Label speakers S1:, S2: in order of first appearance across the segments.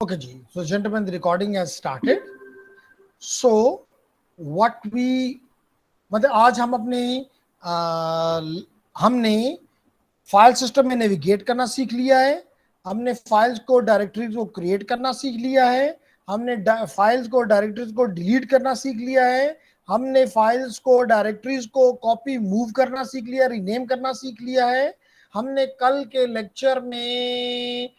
S1: Okay, Ji. So, gentlemen, the recording has started. So, what we मतलब आज हम अपने हमने फाइल सिस्टम में नेविगेट करना सीख लिया है, हमने फाइल्स को डायरेक्टरीज को क्रिएट करना सीख लिया है, हमने फाइल्स को डायरेक्टरीज को डिलीट करना सीख लिया है, हमने फाइल्स को डायरेक्टरीज को कॉपी मूव करना सीख लिया, रीनेम करना सीख लिया है। हमने कल के लेक्चर में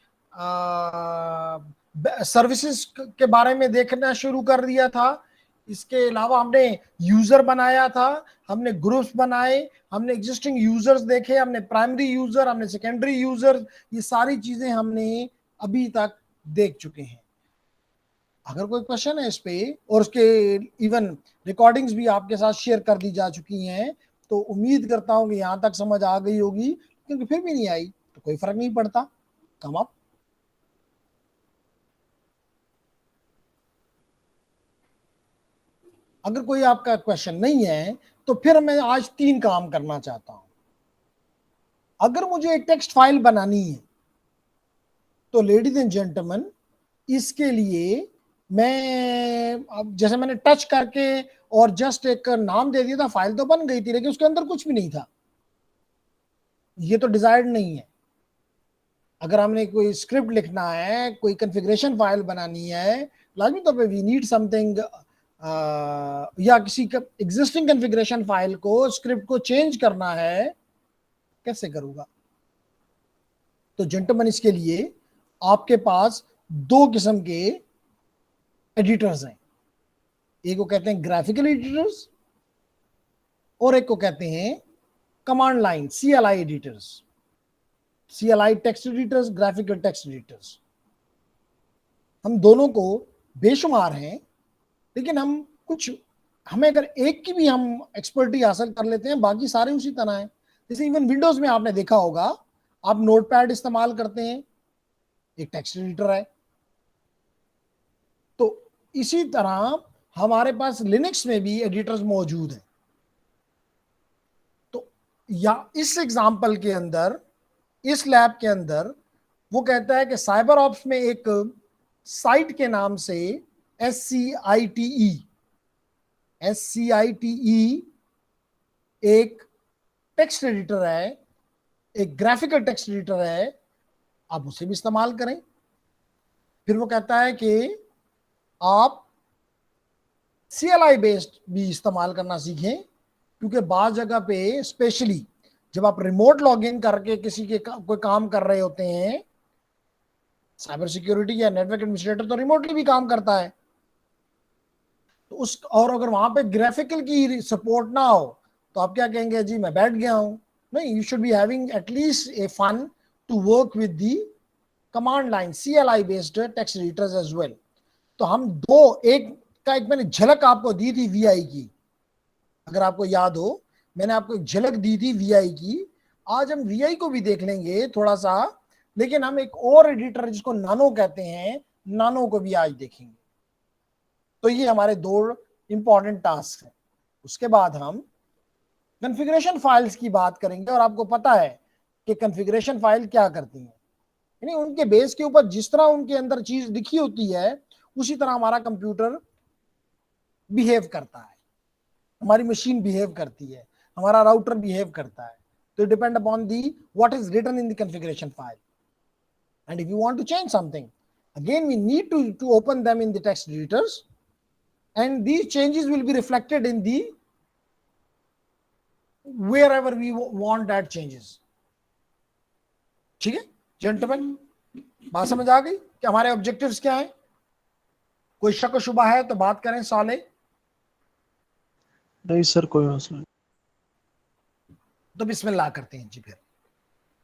S1: सर्विसेज के बारे में देखना शुरू कर दिया था। इसके अलावा हमने यूजर बनाया था, हमने ग्रुप्स बनाए, हमने एग्जिस्टिंग यूजर्स देखे, हमने प्राइमरी यूजर, हमने सेकेंडरी यूजर, ये सारी चीजें हमने अभी तक देख चुके हैं। अगर कोई क्वेश्चन है इस पे, और उसके इवन रिकॉर्डिंग्स भी आपके साथ शेयर कर दी जा चुकी हैं, तो उम्मीद करता हूं कि यहां तक समझ आ गई होगी। क्योंकि फिर भी नहीं आई तो कोई फर्क नहीं पड़ता, कम अप। अगर कोई आपका क्वेश्चन नहीं है तो फिर मैं आज 3 काम करना चाहता हूं। अगर मुझे एक टेक्स्ट फाइल बनानी है तो लेडीज एंड जेंटलमैन, इसके लिए मैं अब जैसे मैंने टच करके और जस्ट एक नाम दे दिया था, फाइल तो बन गई थी लेकिन उसके अंदर कुछ भी नहीं था। ये तो डिजायर्ड नहीं है। अगर हमने कोई स्क्रिप्ट लिखना है, कोई कॉन्फ़िगरेशन फाइल बनानी है, लाजमी तौर पे वी नीड समथिंग, या किसी का एग्जिस्टिंग कॉन्फ़िगरेशन फाइल को, स्क्रिप्ट को चेंज करना है, कैसे करूंगा? तो जेंटलमैन, इसके लिए आपके पास 2 किस्म के एडिटर्स हैं। एक को कहते हैं ग्राफिकल एडिटर्स और एक को कहते हैं command line CLI editors. CLI text editors, graphical text editors, हम दोनों को बेशुमार हैं, लेकिन हमें अगर एक की भी हम एक्सपर्टी हासिल कर लेते हैं, बाकी सारे उसी तरह हैं। जैसे इवन विंडोज में आपने देखा होगा, आप नोटपैड इस्तेमाल करते हैं, एक टेक्स्ट एडिटर है। तो इसी तरह हमारे पास लिनक्स में भी एडिटर्स मौजूद हैं। तो या इस एग्जांपल के अंदर, इस लैब के अंदर वो कहता है कि साइबर ऑप्स में एक साइट के नाम से SCITE एक टेक्स्ट एडिटर है, एक ग्राफिकल टेक्स्ट एडिटर है, आप उसे भी इस्तेमाल करें। फिर वो कहता है कि आप CLI बेस्ड भी इस्तेमाल करना सीखें, क्योंकि बाज़ जगह पे स्पेशली जब आप रिमोट लॉगिन करके किसी के कोई काम कर रहे होते हैं, साइबर सिक्योरिटी या नेटवर्क एडमिनिस्ट्रेटर तो रिमोटली भी काम करता है, तो और अगर वहां पे ग्राफिकल की सपोर्ट ना हो तो आप क्या कहेंगे, जी मैं बैठ गया हूं। नहीं, you should be having at least a fun to work with the command line CLI based text editors as well. तो हम एक मैंने झलक आपको दी थी VI की, अगर आपको याद हो, मैंने आपको एक झलक दी थी VI की। आज हम VI को भी देख लेंगे थोड़ा सा, लेकिन हम एक और एडिटर जिसको नानो कहते हैं, नानो को भी आज देखेंगे। तो ये हमारे 2 इंपॉर्टेंट टास्क हैं। उसके बाद हम कॉन्फ़िगरेशन फाइल्स की बात करेंगे, और आपको पता है कि कॉन्फ़िगरेशन फाइल क्या करती हैं, यानी उनके बेस के ऊपर जिस तरह उनके अंदर चीज लिखी होती है उसी तरह हमारा कंप्यूटर बिहेव करता है, हमारी मशीन बिहेव करती है, हमारा राउटर बिहेव करता है। तो depend upon the what is written in the configuration file, and if you want to change something, again we need to open them in the text editors, and these changes will be reflected in the wherever we want that changes। ठीक है gentleman, बात समझ आ गई कि हमारे objectives क्या है? कोई शक शुबा है तो बात करें साले।
S2: नहीं सर, कोई मसला नहीं।
S1: तो बिस्मिल्लाह करते हैं जी। फिर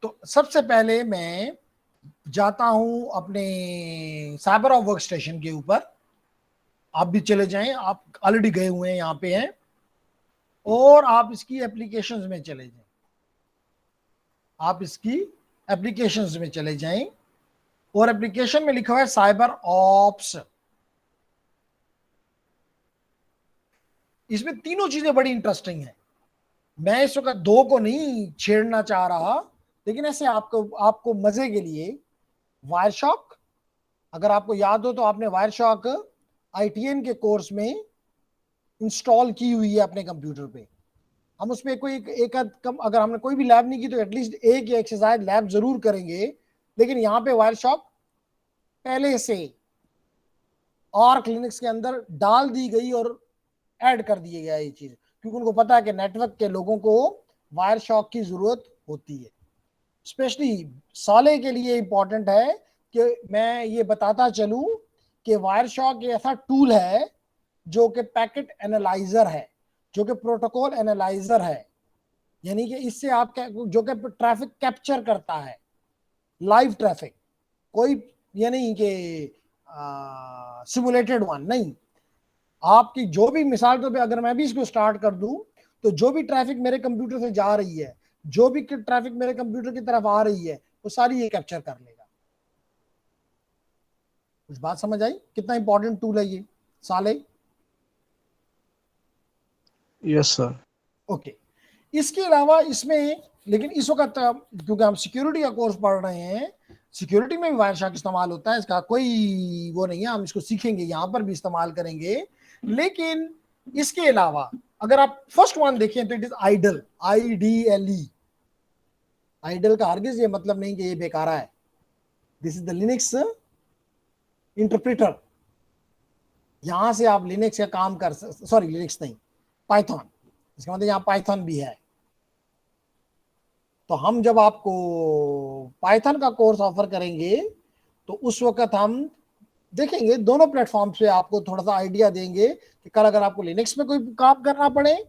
S1: तो सबसे पहले मैं जाता हूं अपने साइबर ऑफ वर्क स्टेशन के ऊपर। आप भी चले जाएं, आप ऑलरेडी गए हुए हैं, यहाँ पे हैं, और आप इसकी एप्लीकेशंस में चले जाएं। आप इसकी एप्लीकेशंस में चले जाएं, और एप्लीकेशन में लिखा हुआ है साइबर ऑप्स। इसमें तीनों चीजें बड़ी इंटरेस्टिंग हैं। मैं इस वक्त 2 को नहीं छेड़ना चाह रहा, लेकिन ऐसे आपको मजे के लिए वायरशॉक, अगर आपको याद हो तो आपने वायरशॉक ITN के कोर्स में इंस्टॉल की हुई है अपने कंप्यूटर पे। हम उसमें कोई एक कम, अगर हमने कोई भी लैब नहीं की तो एटलीस्ट एक या एक से ज्यादा लैब जरूर करेंगे। लेकिन यहाँ पे वायरशॉक पहले से और क्लिनिक्स के अंदर डाल दी गई और ऐड कर दिया गया ये चीज, क्योंकि उनको पता है कि नेटवर्क के लोगों को वायरशॉक की जरूरत होती है। स्पेशली साले के लिए इंपॉर्टेंट है कि मैं ये बताता चलूं कि वायरशॉक एक ऐसा टूल है जो कि पैकेट एनालाइजर है, जो कि प्रोटोकॉल एनालाइजर है, यानी कि इससे आप जो कि ट्रैफिक कैप्चर करता है, लाइव ट्रैफिक, कोई ये नहीं कि सिमुलेटेड वन नहीं। आपकी जो भी मिसाल तो अगर मैं भी इसको स्टार्ट कर दूं तो जो भी ट्रैफिक मेरे कंप्यूटर से जा रही है, जो भी ट्रैफिक मेरे कंप्यूटर की तरफ आ रही है, वो सारी ये कैप्चर कर लेगा। कुछ बात समझ आई? कितना इंपॉर्टेंट टूल है ये साले।
S2: Yes sir.
S1: ओके, इसके अलावा इसमें, लेकिन इस वक्त क्योंकि हम सिक्योरिटी का कोर्स पढ़ रहे हैं, सिक्योरिटी में भी वायरशॉक इस्तेमाल होता है, इसका कोई वो नहीं है, हम इसको सीखेंगे, यहां पर भी इस्तेमाल करेंगे। लेकिन इसके अलावा अगर आप फर्स्ट वन देखें तो it is idle, IDLE। Idle का हरगिज ये मतलब नहीं कि ये बेकारा है। This is the Linux interpreter. यहां से आप लिनक्स का काम कर, सॉरी लिनक्स नहीं, पाइथन, इसका मतलब यहाँ पाइथन भी है। तो हम जब आपको पाइथन का कोर्स ऑफर करेंगे तो उस वक्त हम देखेंगे दोनों प्लेटफॉर्म पे, आपको थोड़ा सा आइडिया देंगे कि कल अगर आपको लिनक्स में कोई काम करना पड़े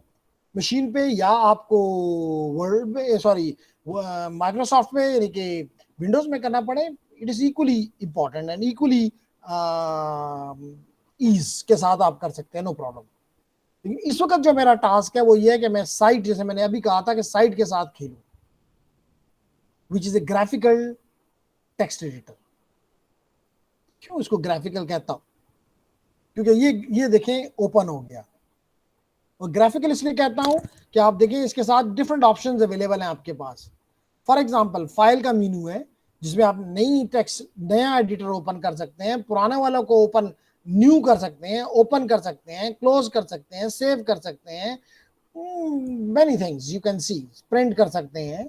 S1: मशीन पे, या आपको वर्ल्ड में, सॉरी माइक्रोसॉफ्ट में यानी कि विंडोज में करना पड़े, it is equally important and equally ease के साथ आप कर सकते हैं, नो प्रॉब्लम। लेकिन इस वक्त जो मेरा टास्क है वो ये है कि मैं साइट, जैसे मैंने अभी कहा था कि साइट के साथ खेलूं, which is a graphical text editor. क्यों इसको ग्राफिकल कहता हूं? क्योंकि ये देखें ओपन हो गया, और ग्राफिकल इसलिए कहता हूं कि आप देखें इसके साथ डिफरेंट ऑप्शंस अवेलेबल हैं आपके पास। फॉर एग्जांपल फाइल का मेनू है जिसमें आप नई टेक्स्ट, नया एडिटर ओपन कर सकते हैं, पुराने वालों को ओपन न्यू कर सकते हैं, ओपन कर सकते हैं, क्लोज कर सकते हैं, सेव कर सकते हैं, many things you can see, print कर सकते हैं।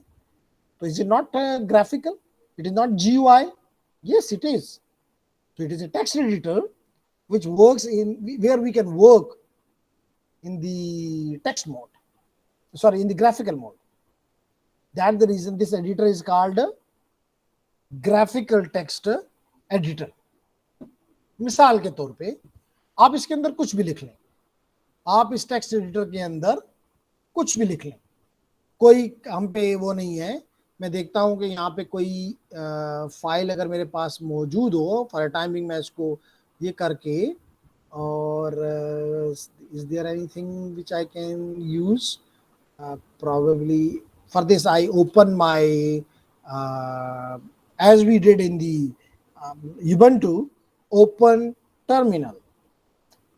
S1: तो is it not graphical? It is not GUI? yes it is. So it is a text editor which works in where we can work in the text mode, sorry, in the graphical mode. That's the reason this editor is called graphical text editor. मिसाल के तौर पे आप इसके अंदर कुछ भी लिख लें, आप इस टेक्स्ट एडिटर के अंदर कुछ भी लिख लें, कोई हम पे वो नहीं है। मैं देखता हूं कि यहाँ पे कोई फाइल अगर मेरे पास मौजूद हो, फॉर टाइमिंग मैं इसको ये करके, और is there anything which I can use? probably for this I open my as we did in the Ubuntu open terminal।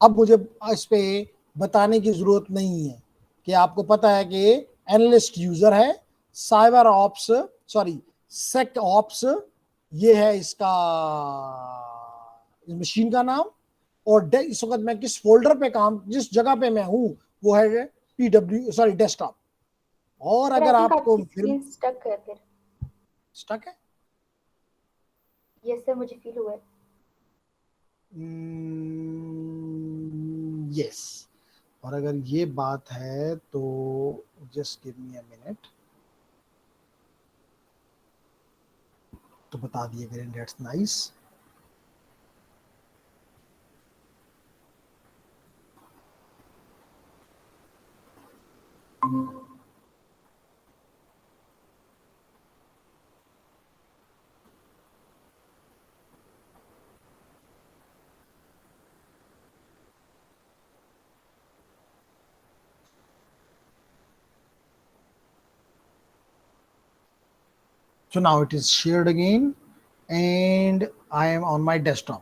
S1: अब मुझे इस पे बताने की जरूरत नहीं है कि आपको पता है कि एनालिस्ट यूजर है, cyber ops, sorry sec ops, ये है इसका इस मशीन का नाम, और इस वक्त मैं किस फोल्डर पे काम, जिस जगह पे मैं हूं वो है PW, सॉरी डेस्कटॉप। और अगर आपको फिर
S3: स्टक है, फिर
S1: स्टक है,
S3: यस सर मुझे फील हुआ है।
S1: यस, और अगर ये बात है तो just give me a minute, तो बता दिए करें, that's nice. So now it is shared again and I am on my desktop.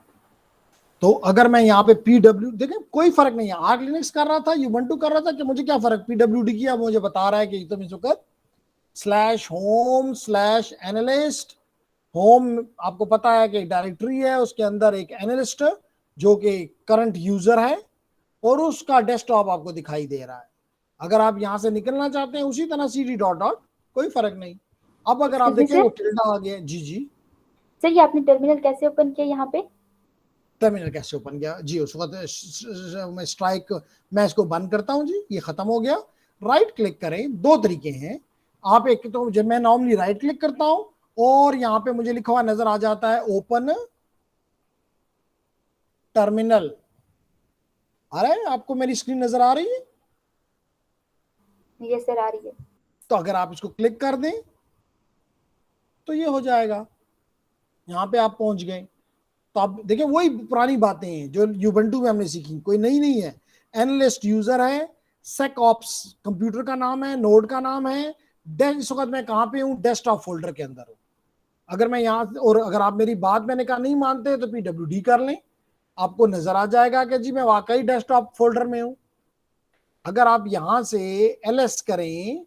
S1: तो अगर मैं यहाँ पे PW देखें, कोई फर्क नहीं है, आर्क लिनक्स कर रहा था, Ubuntu कर रहा था, कि मुझे क्या फर्क, PWD किया, मुझे बता रहा है कि तुम इस वक्त /home/analyst होम आपको पता है कि एक डायरेक्टरी है, उसके अंदर एक एनालिस्ट जो कि करंट यूजर है और उसका डेस्कटॉप आपको दिखाई दे रहा है। अगर आप यहां से निकलना चाहते हैं उसी तरह CD डॉट डॉट, कोई फर्क नहीं। अब अगर आप
S3: एक्सक्यूज मी
S1: देखें वो
S3: सर।
S1: टिल्डा आ गया। जी जी।
S3: सर ये आपने टर्मिनल कैसे ओपन किया यहाँ पे?
S1: टर्मिनल कैसे ओपन किया जी, उस वक्त मैं स्ट्राइक, मैं इसको बंद करता हूं जी, ये खत्म हो गया। राइट क्लिक करें, दो तरीके हैं। आप एक तो जब मैं नॉर्मली राइट क्लिक करता हूं और यहाँ पे मुझे लिखा हुआ नजर आ जाता है ओपन टर्मिनल। आ रहा है आपको, मेरी स्क्रीन नजर आ रही है?
S3: ये सर आ रही है।
S1: तो अगर आप इसको क्लिक कर दें तो ये हो जाएगा, यहाँ पे आप पहुंच गए। तो आप देखिए वही पुरानी बातें हैं जो यूबंटू में हमने सीखी, कोई नई नहीं है। एनालिस्ट यूजर है, सेक ऑप्स कंप्यूटर का नाम है, नोड का नाम है। इस वक्त मैं कहाँ पे हूँ? डेस्कटॉप फोल्डर के अंदर हूँ। अगर मैं यहाँ, और अगर आप मेरी बात मैंने कहा नहीं मानते तो PWD कर लें, आपको नजर आ जाएगा कि जी मैं वाकई डेस्कटॉप फोल्डर में हूँ। अगर आप यहां से LS करें,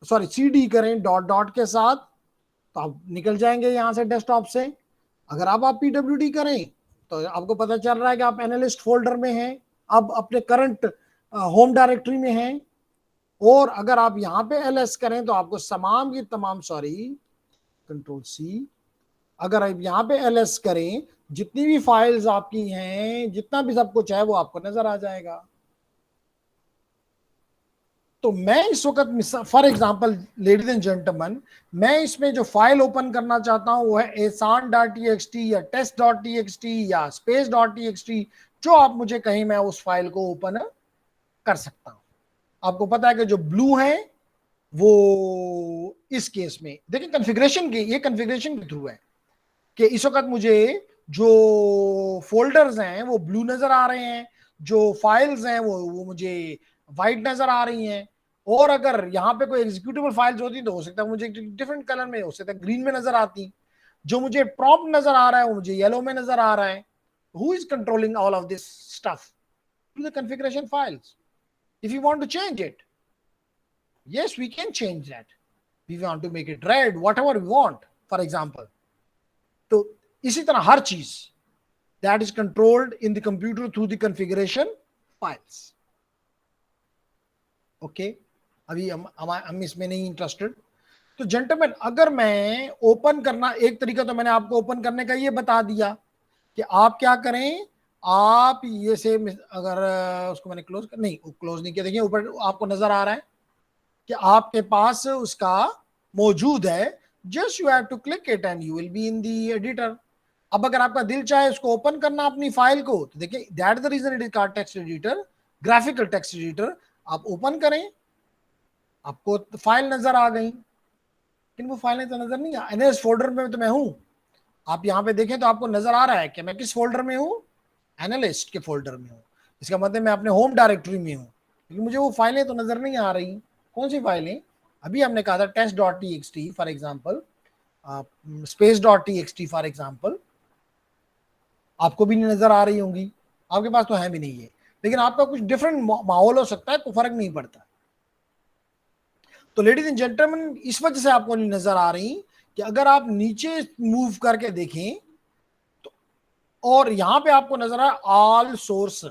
S1: सॉरी CD करें डॉट डॉट के साथ, तो आप निकल जाएंगे यहां से डेस्कटॉप से। अगर आप PWD करें तो आपको पता चल रहा है कि आप एनालिस्ट फोल्डर में हैं, अब अपने करंट होम डायरेक्टरी में हैं। और अगर आप यहां पे LS करें तो आपको तमाम की तमाम, सॉरी कंट्रोल C, अगर आप यहां पे LS करें जितनी भी फाइल्स आपकी हैं, जितना भी सब कुछ है वो आपको नजर आ जाएगा। तो मैं इस वक्त for example ladies and gentleman, मैं इसमें जो फाइल ओपन करना चाहता हूं वो है asan.txt या test.txt या space.txt, जो आप मुझे कहीं मैं उस फाइल को ओपन कर सकता हूं। आपको पता है कि जो ब्लू है वो इस केस में देखिए कॉन्फ़िगरेशन के, ये कॉन्फ़िगरेशन के थ्रू है कि इस वक्त मुझे जो फोल्डर्स हैं वो ब्लू नजर आ रहे हैं, जो फाइल्स हैं वो मुझे वाइट नजर आ रही हैं। और अगर यहाँ पे कोई एग्जीक्यूटेबल फाइल्स होती तो हो सकता है मुझे डिफरेंट कलर में, हो सकता है ग्रीन में नजर आती। जो मुझे प्रॉम्प्ट नजर आ रहा है वो मुझे येलो में नजर आ रहा है। Who is controlling all of this stuff? To the configuration files. If you want to change it, yes we can change that. We want to make it red, whatever we want, for example. तो इसी तरह हर चीज that is controlled in the computer through the configuration files. Okay, अभी हम इसमें नहीं interested. तो gentleman, अगर मैं ओपन करना, एक तरीका तो मैंने आपको ओपन करने का ये बता दिया कि आप क्या करें। आप ये से अगर उसको मैंने क्लोज नहीं, क्लोज नहीं किया, देखिए ऊपर आपको नजर आ रहा है कि आपके पास उसका मौजूद है। Just you have to click it and you will be in the editor. अब अगर आपका दिल चाहे उसको ओपन करना अपनी फाइल को, तो देखिए that the reason it is called text editor, graphical text editor. आप ओपन करें, आपको फाइल नजर आ गई, लेकिन वो फाइलें तो नजर नहीं आ, एनएस फोल्डर में तो मैं हूं। आप यहाँ पे देखें तो आपको नजर आ रहा है कि मैं किस फोल्डर में हूँ? एनालिस्ट के फोल्डर में हूँ। इसका मतलब मैं अपने होम डायरेक्टरी में हूँ, लेकिन मुझे वो फाइलें तो नजर नहीं आ रही। कौन सी फाइलें? अभी हमने कहा था test.txt for example, space.txt for example, आपको भी नहीं नजर आ रही होंगी, आपके पास तो है भी नहीं है, लेकिन आपका कुछ डिफरेंट माहौल हो सकता है, कोई फर्क नहीं पड़ता। तो लेडीज एंड जेंटलमैन, इस वजह से आपको नहीं नजर आ रही कि अगर आप नीचे मूव करके देखें तो, और यहां पे आपको नजर आ ऑल सोर्स।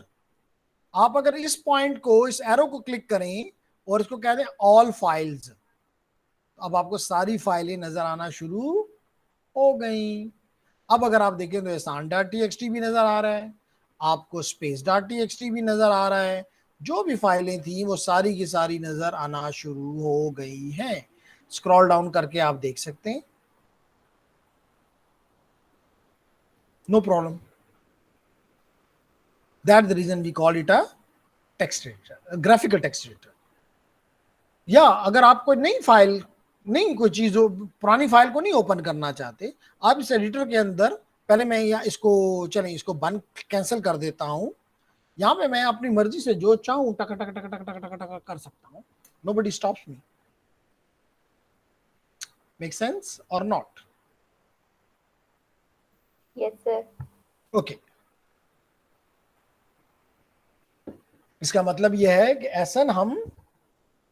S1: आप अगर इस पॉइंट को, इस एरो को क्लिक करें और इसको कह दें ऑल फाइल्स, अब आपको सारी फाइलें नजर आना शुरू हो गई। अब अगर आप देखें तो asan.txt भी नजर आ रहा है, आपको space.txt भी नजर आ रहा है। जो भी फाइलें थी वो सारी की सारी नजर आना शुरू हो गई हैं। स्क्रॉल डाउन करके आप देख सकते हैं, no problem. That the reason we call it a text editor, graphical text editor. या अगर आप कोई नई फाइल, नहीं कोई चीज पुरानी फाइल को नहीं ओपन करना चाहते, आप इस एडिटर के अंदर, पहले मैं यहाँ इसको, चलें इसको बंद कैंसिल कर देता हूँ। यहाँ पे मैं अपनी मर्जी से जो चाहूँ टक टक टक टक टक टक टक कर सकता हूँ। नोबडी स्टॉप्स मी। मेक सेंस और नॉट?
S3: Yes sir.
S1: ओके, इसका मतलब यह है कि ऐसा हम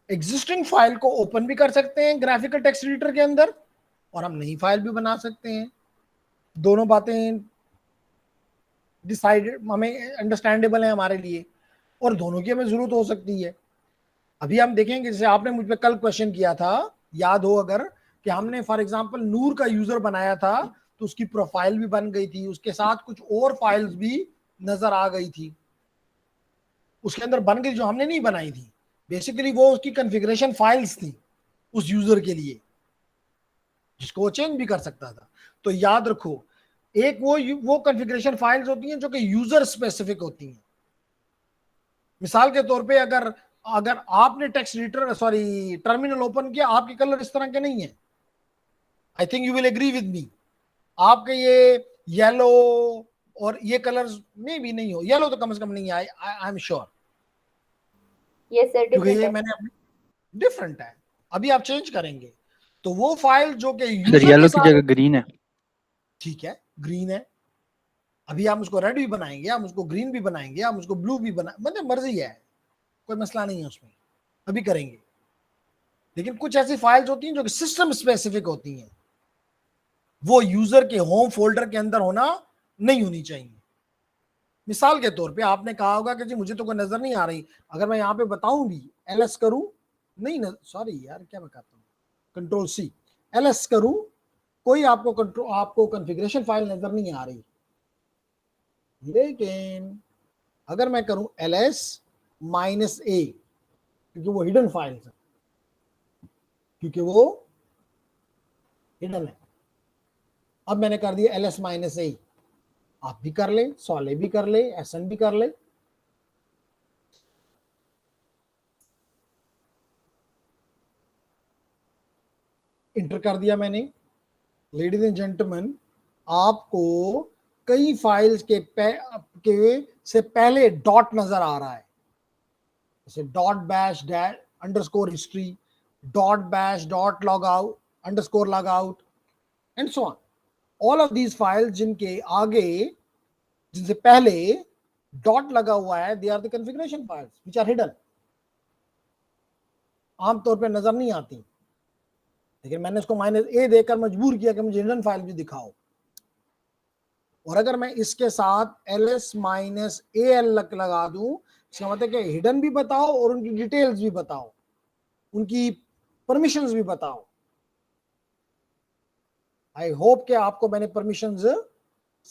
S1: एग्जिस्टिंग फाइल को ओपन भी कर सकते हैं ग्राफिकल टेक्स्ट एडिटर के अंदर, और हम नई फाइल भी बना सकते हैं। दोनों बातें डिसाइडेड, हमें अंडरस्टैंडेबल है हमारे लिए, और दोनों की हमें जरूरत हो सकती है। अभी हम देखेंगे, जैसे आपने मुझ पे कल क्वेश्चन किया था, याद हो अगर, कि हमने फॉर एग्जांपल नूर का यूजर बनाया था, तो उसकी प्रोफाइल भी बन गई थी, उसके साथ कुछ और फाइल्स भी नजर आ गई थी, उसके अंदर बन गई जो हमने नहीं बनाई थी। बेसिकली वो उसकी कॉन्फ़िगरेशन फाइल्स थी उस यूजर के लिए, जिसको वो चेंज भी कर सकता था। तो याद रखो, एक वो कॉन्फ़िगरेशन फाइल्स होती हैं जो कि यूजर स्पेसिफिक होती हैं। मिसाल के तौर पे अगर अगर आपने text editor sorry terminal open किया, आपके कलर इस तरह के नहीं है, I think you will agree with me. आपके ये येलो और ये कलर्स में भी नहीं हो, येलो तो कम से कम नहीं है, I am sure,
S3: yes sir,
S1: क्योंकि
S3: डिफरेंट
S1: ये
S3: है।
S1: मैंने अपनी डिफरेंट है। अभी आप चेंज करेंगे तो वो फाइल जो कि
S2: सर
S1: यूजर के
S2: येलो की
S1: साथ,
S2: जगह ग्रीन है।
S1: ठीक है ग्रीन है, अभी हम उसको रेड भी बनाएंगे, हम उसको ग्रीन भी बनाएंगे, हम उसको ब्लू भी बना, मतलब मर्जी है, कोई मसला नहीं है उसमें, अभी करेंगे। लेकिन कुछ ऐसी फाइल्स होती हैं जो कि सिस्टम स्पेसिफिक होती हैं, वो यूजर के होम फोल्डर के अंदर होना नहीं होनी चाहिए। मिसाल के तौर पे आपने कहा होगा कि जी मुझे तो कोई नजर नहीं आ रही, अगर मैं यहाँ पे बताऊं भी, एलएस करूं, नहीं सॉरी यार क्या मैं करता हूँ, कंट्रोल सी, एलएस करूं, कोई आपको कॉन्फ़िगरेशन फाइल नजर नहीं आ रही। लेकिन अगर मैं करूं एलएस -a, क्योंकि वो हिडन फाइल है, क्योंकि वो हिडन है, अब मैंने कर दिया ls-a, आप भी कर ले, सॉले भी कर ले, एसन भी कर ले, इंटर कर दिया मैंने। लेडीज एंड जेंटलमैन, आपको कई फाइल्स के से पहले डॉट नजर आ रहा है, जैसे dot bash dash underscore history, dot bash dot log out underscore log out and so on. All of these files जिनके आगे, जिनसे पहले डॉट लगा हुआ है, they are the configuration files which are hidden, आमतौर पे नजर नहीं आती, लेकिन मैंने इसको -a देकर मजबूर किया कि मुझे हिडन फाइल भी दिखाओ। और अगर मैं इसके साथ ls-al लगा दूं, इसका मतलब कि हिडन भी बताओ और उनकी डिटेल्स भी बताओ, उनकी परमिशंस भी बताओ। आई होप कि आपको मैंने परमिशंस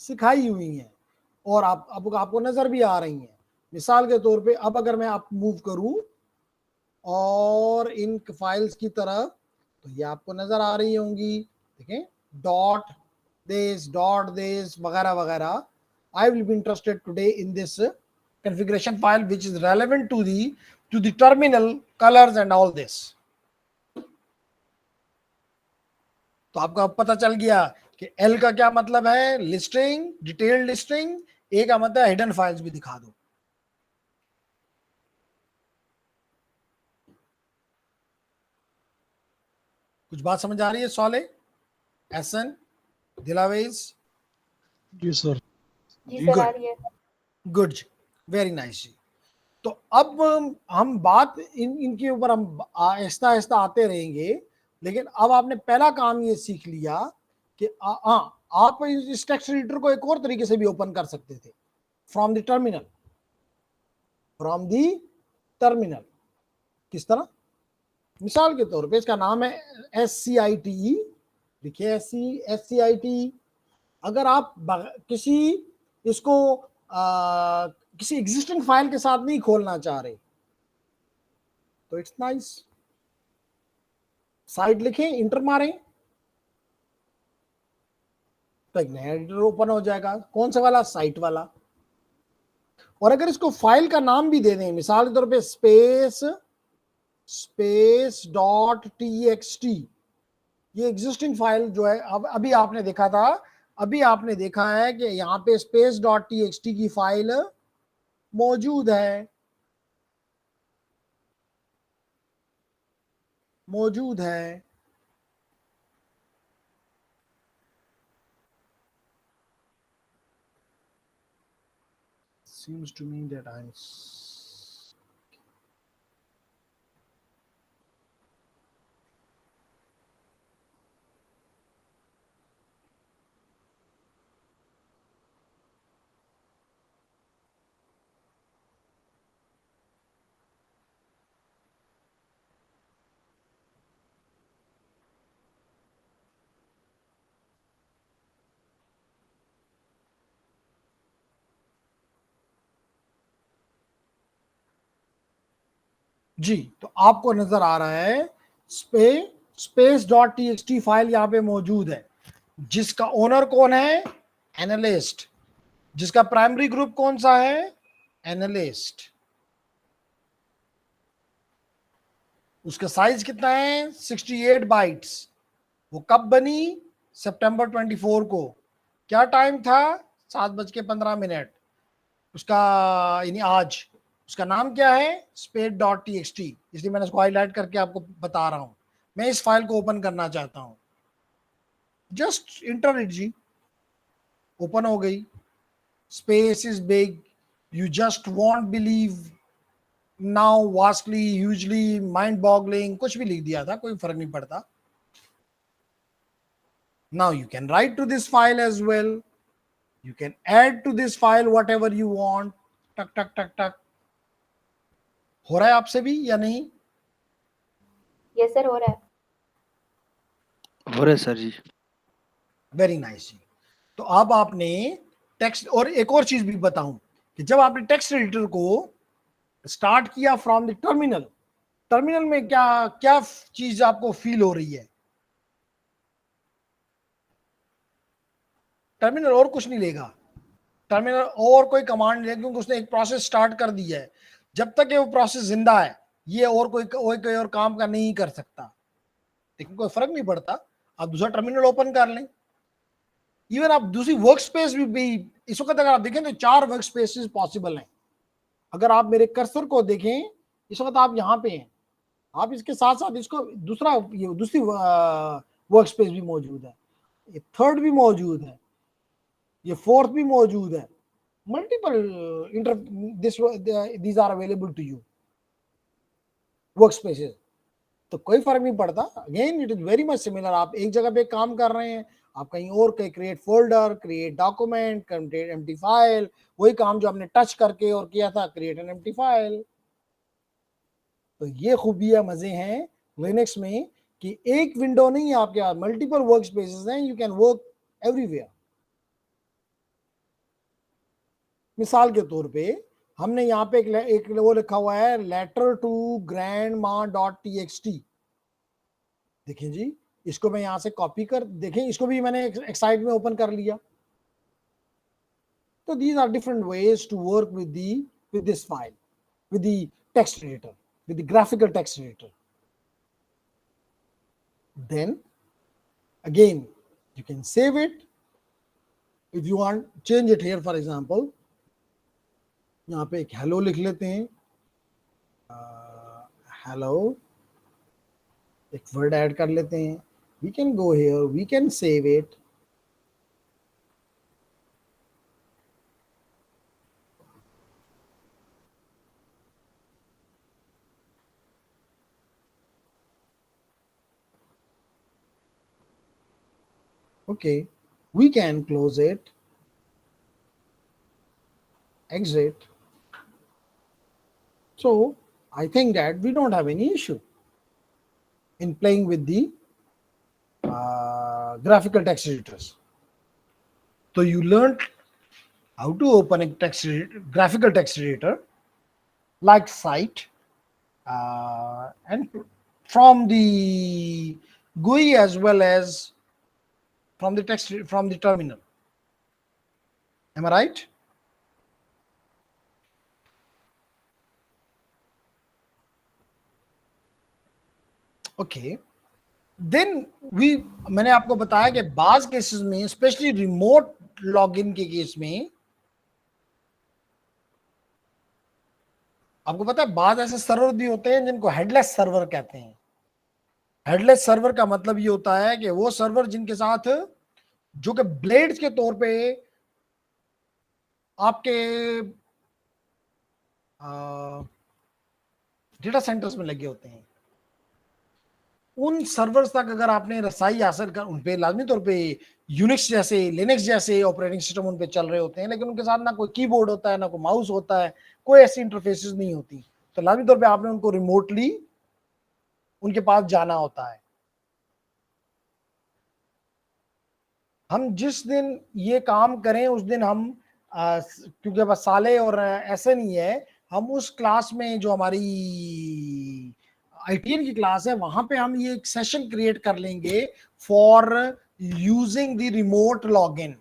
S1: सिखाई हुई हैं और आपको नजर भी आ रही हैं। मिसाल के तौर पे अब अगर मैं आप मूव करूं और इन फाइल्स की तरफ, तो ये आपको नजर आ रही होंगी, देखें डॉट दिस वगैरह वगैरह। I will be interested today in this configuration file which is relevant to the terminal colors and all this. तो आपको अब पता चल गया कि L का क्या मतलब है, लिस्टिंग, डिटेल्ड लिस्टिंग, A का मतलब हिडन फाइल्स भी दिखा दो। कुछ बात समझ आ रही है सॉले, एहसन, दिलावेज?
S4: जी सर।
S3: जी सर, आ
S1: गुड
S3: रही है।
S1: गुड, वेरी नाइस जी। तो अब हम बात इनके ऊपर हम आहिस्ता आहिस्ता आते रहेंगे, लेकिन अब आपने पहला काम ये सीख लिया कि आप इस टेक्स्ट एडिटर को एक और तरीके से भी ओपन कर सकते थे, from the terminal, from the terminal. किस तरह? मिसाल के तौर पे इसका नाम है SCITE, लिखिए SCITE। अगर आप किसी इसको किसी एग्जिस्टिंग फाइल के साथ नहीं खोलना चाह रहे, तो इट्स नाइस, साइट लिखें, इंटर मारें, तो एक नया एडिटर ओपन हो जाएगा। कौन सा वाला? साइट वाला। और अगर इसको फाइल का नाम भी दे दें, मिसाल के तौर पे स्पेस डॉट txt, ये एग्जिस्टिंग फाइल जो है, अब अभी आपने देखा था, अभी आपने देखा है कि यहाँ पे स्पेस डॉट txt की फाइल मौजूद है, मौजूद है। Seems to me that I'm जी, तो आपको नजर आ रहा है स्पेस डॉट टी फाइल यहाँ पे मौजूद है, जिसका ओनर कौन है, एनालिस्ट, जिसका प्राइमरी ग्रुप कौन सा है, एनालिस्ट, उसका साइज कितना है 68 बाइट्स। वो कब बनी, सितंबर 24 को, क्या टाइम था, 7:15, उसका यानी आज, उसका नाम क्या है, spade dot T X T, इसलिए मैंने उसको हाईलाइट करके आपको बता रहा हूं। मैं इस फाइल को ओपन करना चाहता हूं, जस्ट इंटर इट जी, ओपन हो गई। Space is big, you just won't believe, now vastly, hugely, mind boggling, कुछ भी लिख दिया था, कोई फर्क नहीं पड़ता। Now you can write to this file as well, you can add to this file whatever you want, टक टक टक टक। हो रहा है आपसे भी या नहीं?
S3: यस सर, हो रहा है।
S4: हो रहा है सर जी।
S1: वेरी नाइस जी। तो अब आपने टेक्स्ट, और एक और चीज भी बताऊं कि जब आपने टेक्स्ट एडिटर को स्टार्ट किया फ्रॉम द टर्मिनल, टर्मिनल में क्या क्या चीज आपको फील हो रही है? टर्मिनल और कुछ नहीं लेगा, टर्मिनल और कोई कमांड नहीं लेगा, क्योंकि उसने एक प्रोसेस स्टार्ट कर दिया है। जब तक ये वो प्रोसेस जिंदा है, ये और कोई और काम का नहीं कर सकता, लेकिन कोई फर्क नहीं पड़ता, आप दूसरा टर्मिनल ओपन कर लें। इवन आप दूसरी वर्क स्पेस भी इस वक्त अगर आप देखें तो 4 वर्क स्पेसिस पॉसिबल हैं। अगर आप मेरे कर्सर को देखें, इस वक्त आप यहाँ पे हैं, आप इसके साथ साथ इसको दूसरी वर्क स्पेस भी मौजूद है, ये थर्ड भी मौजूद है, ये फोर्थ भी मौजूद है, multiple enter these are available to you work spaces. तो कोई फर्क नहीं पड़ता, again it is very much similar. आप एक जगह पे काम कर रहे हैं, आप कहीं और कहीं create folder, create document, create empty file, वही काम जो आपने टच करके और किया था, क्रिएट एन एम्प्टी फाइल। तो ये खूबियां मजे हैं लिनक्स में कि एक विंडो नहीं है आपके पास, मल्टीपल वर्क स्पेसेस हैं, यू कैन वर्क एवरीवेयर। मिसाल के तौर पे हमने यहाँ पे एक वो लिखा हुआ है, लेटर टू ग्रैंड माँ डॉट टी एक्स टी। देखिए जी, इसको मैं यहां से कॉपी कर, देखें इसको भी मैंने एक साइड में ओपन कर लिया। तो these are different ways to work with this file, with the text editor, with the graphical text editor. Then again, you can save it. If you want, change it here. For example, यहाँ पे एक hello लिख लेते हैं, hello, एक word add कर लेते हैं. We can go here, we can save it. Okay, we can close it, exit. So I think that we don't have any issue in playing with the graphical text editors. So you learned how to open a graphical text editor like Site, and from the GUI as well as from the terminal. Am I right? Okay. Then मैंने आपको बताया कि बाज cases में, specially remote login के case में, आपको पता है बाज ऐसे सर्वर भी होते हैं जिनको हेडलेस सर्वर कहते हैं। हेडलेस सर्वर का मतलब ये होता है कि वो सर्वर जिनके साथ, जो कि ब्लेड्स के तौर पे आपके डेटा सेंटर्स में लगे होते हैं, उन सर्वर्स तक अगर आपने रसाई हासिल कर, उन पे लाजमी तौर पे यूनिक्स जैसे, लिनक्स जैसे ऑपरेटिंग सिस्टम उन पे चल रहे होते हैं, लेकिन उनके साथ ना कोई कीबोर्ड होता है, ना कोई माउस होता है, कोई ऐसी इंटरफेसेस नहीं होती। तो लाजमी तौर पे आपने उनको रिमोटली उनके पास जाना होता है। हम जिस दिन ये काम करें उस दिन हम क्योंकि बस साले और ऐसे नहीं है, हम उस क्लास में जो हमारी ITN की क्लास है वहां पे हम ये एक सेशन क्रिएट कर लेंगे for using the remote login,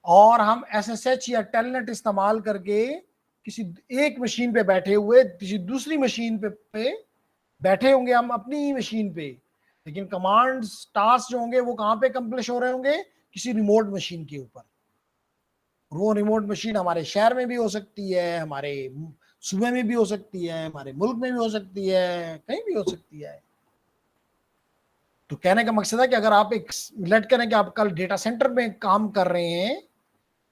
S1: और हम SSH या टेलनेट इस्तेमाल करके किसी एक मशीन पे बैठे हुए किसी दूसरी मशीन पे बैठे होंगे हम अपनी ही मशीन पे, लेकिन कमांड्स टास्क जो होंगे वो कहां पे कंप्लीट हो रहे होंगे, किसी रिमोट मशीन के ऊपर। वो रिमोट मशीन हमारे शहर में भी हो सकती है, हमारे सूबे में भी हो सकती है, हमारे मुल्क में भी हो सकती है, कहीं भी हो सकती है। तो कहने का मकसद है कि अगर आप एक लेट करें कि आप कल डेटा सेंटर में काम कर रहे हैं,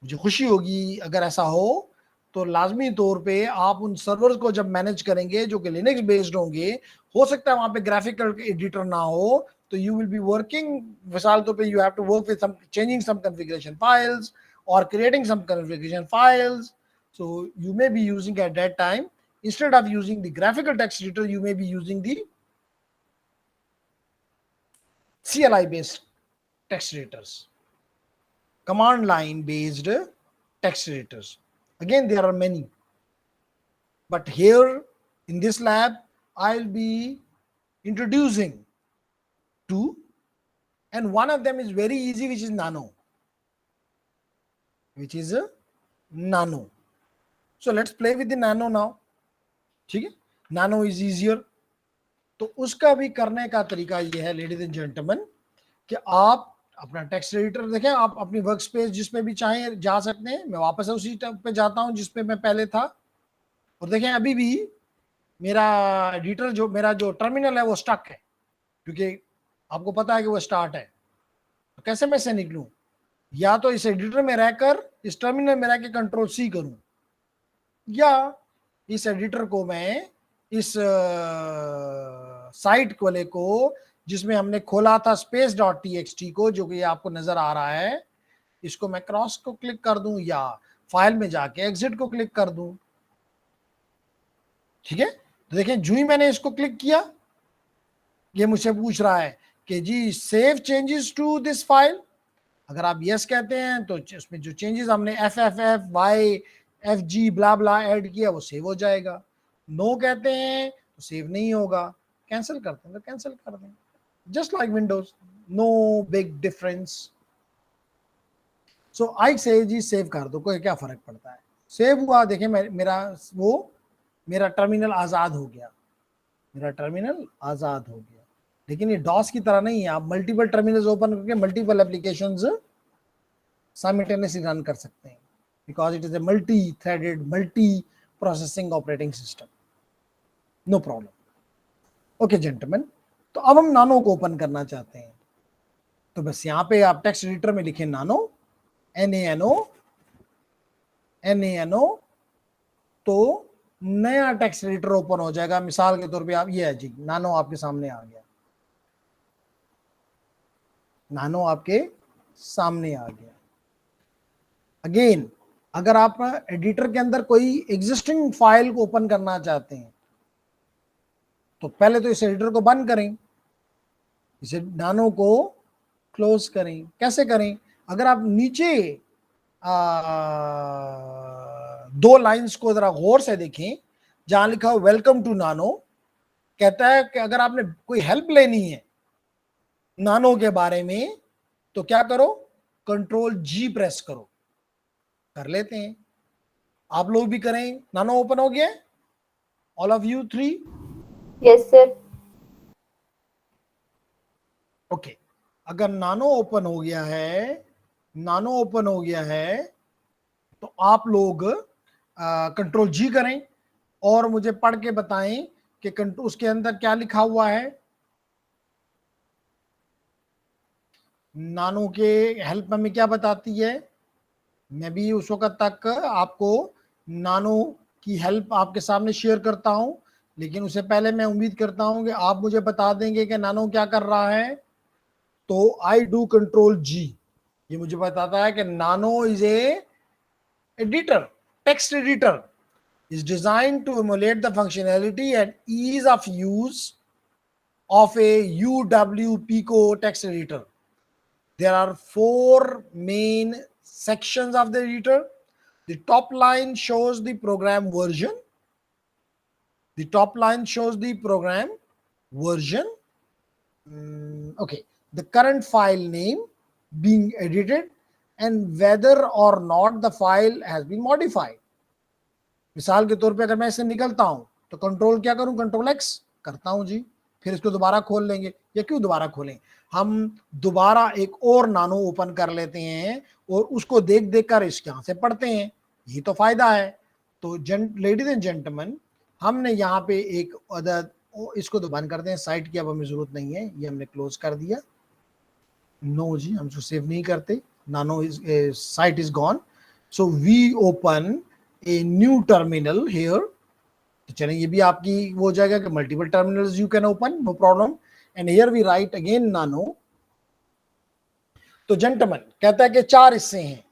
S1: मुझे खुशी होगी अगर ऐसा हो, तो लाजमी तौर पे आप उन सर्वर्स को जब मैनेज करेंगे जो कि लिनक्स बेस्ड होंगे, हो सकता है वहां पे ग्राफिकल एडिटर ना हो, तो यू विल बी वर्किंग, मिसाल तौर पे you have to work with some changing some configuration files or creating some configuration files. So you may be using at that time, instead of using the graphical text editor, you may be using the CLI based text editors, command line based text editors. Again, there are many, but here in this lab I'll be introducing two, and one of them is very easy, which is Nano. So let's play with the Nano now. ठीक है, Nano is easier. तो उसका भी करने का तरीका ये है लेडीज एंड जेंटलमैन, कि आप अपना टेक्स्ट एडिटर देखें, आप अपनी वर्क स्पेस जिसमें भी चाहें जा सकते हैं। मैं वापस उसी टैब पे जाता हूं जिस पे मैं पहले था, और देखें अभी भी मेरा एडिटर मेरा जो टर्मिनल है वो स्टक है, क्योंकि आपको पता है कि वो स्टार्ट है। तो कैसे मैं से निकलूं, या तो इस एडिटर में रहकर इस टर्मिनल में रह के कंट्रोल C करूं, या इस एडिटर को मैं इस साइट वाले को जिसमें हमने खोला था space.txt को, जो कि आपको नजर आ रहा है, इसको मैं क्रॉस को क्लिक कर दूं या फाइल में जाके एग्जिट को क्लिक कर दूं। ठीक है, तो देखें जो ही मैंने इसको क्लिक किया, ये मुझसे पूछ रहा है कि जी save changes to this file. अगर आप यस कहते हैं तो उसमें जो चेंजेस हमने FFFYFG ब्ला ब्ला ऐड किया वो सेव हो जाएगा। नो कहते हैं तो सेव नहीं होगा। कैंसिल करते हैं तो कैंसिल कर दें, just like Windows, no big difference. So I say जी सेव कर दो, कोई क्या फर्क पड़ता है। सेव हुआ, देखें मेरा टर्मिनल आजाद हो गया, मेरा टर्मिनल आजाद हो गया। लेकिन ये डॉस की तरह नहीं है, आप मल्टीपल टर्मिनल्स ओपन करके मल्टीपल एप्लीकेशंस साइमल्टेनियसली रन कर सकते हैं, because it is a multi threaded multi processing operating system, no problem. Okay gentleman, तो अब हम नानो को ओपन करना चाहते हैं, तो बस यहाँ पे आप टेक्स्ट एडिटर में लिखें नानो, NANO, तो नया टेक्स्ट एडिटर ओपन हो जाएगा। मिसाल के तौर पे आप, ये है जी नानो आपके सामने आ गया, नानो आपके सामने आ गया। अगेन, अगर आप एडिटर के अंदर कोई एग्जिस्टिंग फाइल को ओपन करना चाहते हैं तो पहले तो इस एडिटर को बंद करें, इसे नानो को क्लोज करें। कैसे करें, अगर आप नीचे दो लाइंस को जरा गौर से देखें, जहां लिखा हो वेलकम टू नानो, कहता है कि अगर आपने कोई हेल्प लेनी है नानो के बारे में तो क्या करो, कंट्रोल G प्रेस करो। कर लेते हैं, आप लोग भी करें। नानो ओपन हो गया, all of you 3?
S3: Yes sir.
S1: Okay, अगर नानो ओपन हो गया है, नानो ओपन हो गया है, तो आप लोग कंट्रोल G करें और मुझे पढ़ के बताएं कि उसके अंदर क्या लिखा हुआ है। नानो के हेल्प हमें क्या बताती है, मैं भी उस वक्त तक आपको नानो की हेल्प आपके सामने शेयर करता हूं, लेकिन उससे पहले मैं उम्मीद करता हूं कि आप मुझे बता देंगे कि नानो क्या कर रहा है। तो आई डू कंट्रोल G, ये मुझे बताता है कि नानो is a editor, text editor is designed to emulate the functionality and ease of use of a UW Pico text editor. There are 4 main sections of the editor. The top line shows the program version. The top line shows the program version. Okay, the current file name being edited and whether or not the file has been modified. मिसाल के तौर पे अगर मैं इसे निकलता हूं तो कंट्रोल क्या करूं, कंट्रोल एक्स करता हूं जी, फिर इसको दोबारा खोल लेंगे। या क्यों दोबारा खोलें, हम दोबारा एक और नानो ओपन कर लेते हैं और उसको देख देख कर इसके यहां से पढ़ते हैं, यही तो फायदा है। तो लेडीज एंड जेंटलमैन, हमने यहाँ पे एक अदर, इसको तो बंद करते हैं, साइट की अब हमें जरूरत नहीं है, ये हमने क्लोज कर दिया। नो जी, हम इसको सेव नहीं करते, nano is site is gone. So we open a new terminal here. तो चलें, ये भी आपकी वो हो जाएगा कि multiple terminals you can open, no problem. And here we write again nano. तो जेंटलमैन कहता है कि 4 हिस्से हैं,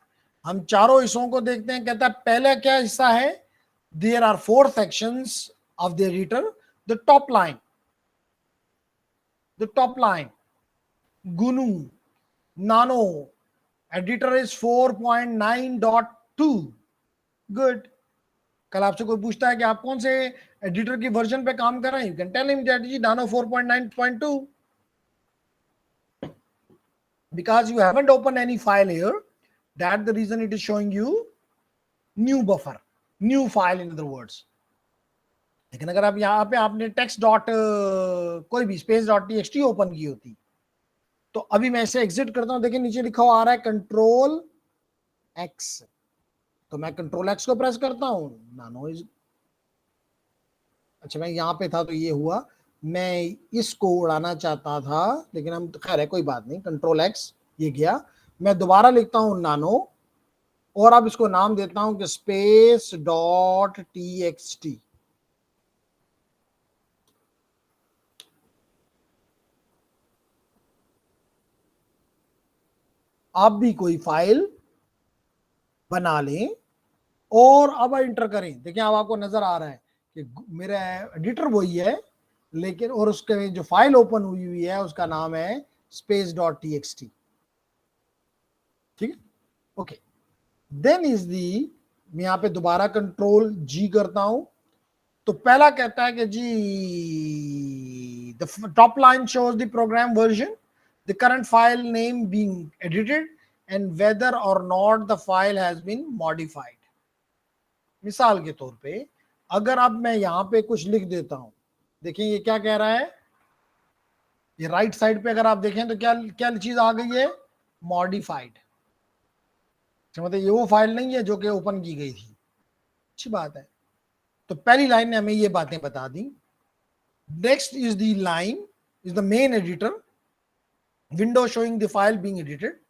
S1: हम चारों हिस्सों को देखते हैं। कहता है पहला क्या हिस्सा है, there are 4 sections of the editor. The top line, the top line, GNU, nano, editor is 4.9.2। Good. कल आपसे कोई पूछता है कि आप कौन से एडिटर की वर्जन पे काम कर रहे हैं, you can tell him that GNU nano 4.9.2, because you haven't opened any file here, that the reason it is showing you new buffer, new file in other words। लेकिन अगर आप यहाँ पे आपने टेक्स्ट डॉट कोई भी स्पेस डॉट टीएक्सटी ओपन की होती, तो अभी मैं इसे एग्जिट करता हूं, देखिए नीचे लिखा हुआ आ रहा है कंट्रोल एक्स, तो मैं कंट्रोल एक्स को प्रेस करता हूं, नानो इज, अच्छा मैं यहां पे था तो ये हुआ, मैं इसको उड़ाना चाहता था लेकिन हम, खैर है कोई बात नहीं, कंट्रोल एक्स ये गया। मैं दोबारा लिखता हूं नानो और अब इसको नाम देता हूं कि स्पेस डॉट टीएक्सटी। आप भी कोई फाइल बना लें और अब एंटर करें, देखिए अब आपको नजर आ रहा है कि मेरा एडिटर वही है, लेकिन और उसके जो फाइल ओपन हुई हुई है उसका नाम है स्पेस डॉट टीएक्सटी। ठीक है, ओके। देन इज दी, मैं यहां पे दोबारा कंट्रोल जी करता हूं, तो पहला कहता है कि जी the top line shows the program version, the current file name being edited and whether or not the file has been modified. मिसाल के तौर पे अगर अब मैं यहां पे कुछ लिख देता हूं, देखिए ये क्या कह रहा है, ये राइट साइड पे अगर आप देखें तो क्या क्या चीज आ गई है, मॉडिफाइड। मतलब ये वो फाइल नहीं है जो कि ओपन की गई थी, अच्छी बात है। तो पहली लाइन ने हमें ये बातें बता दी। Next is the line is the main editor, window showing the file being edited.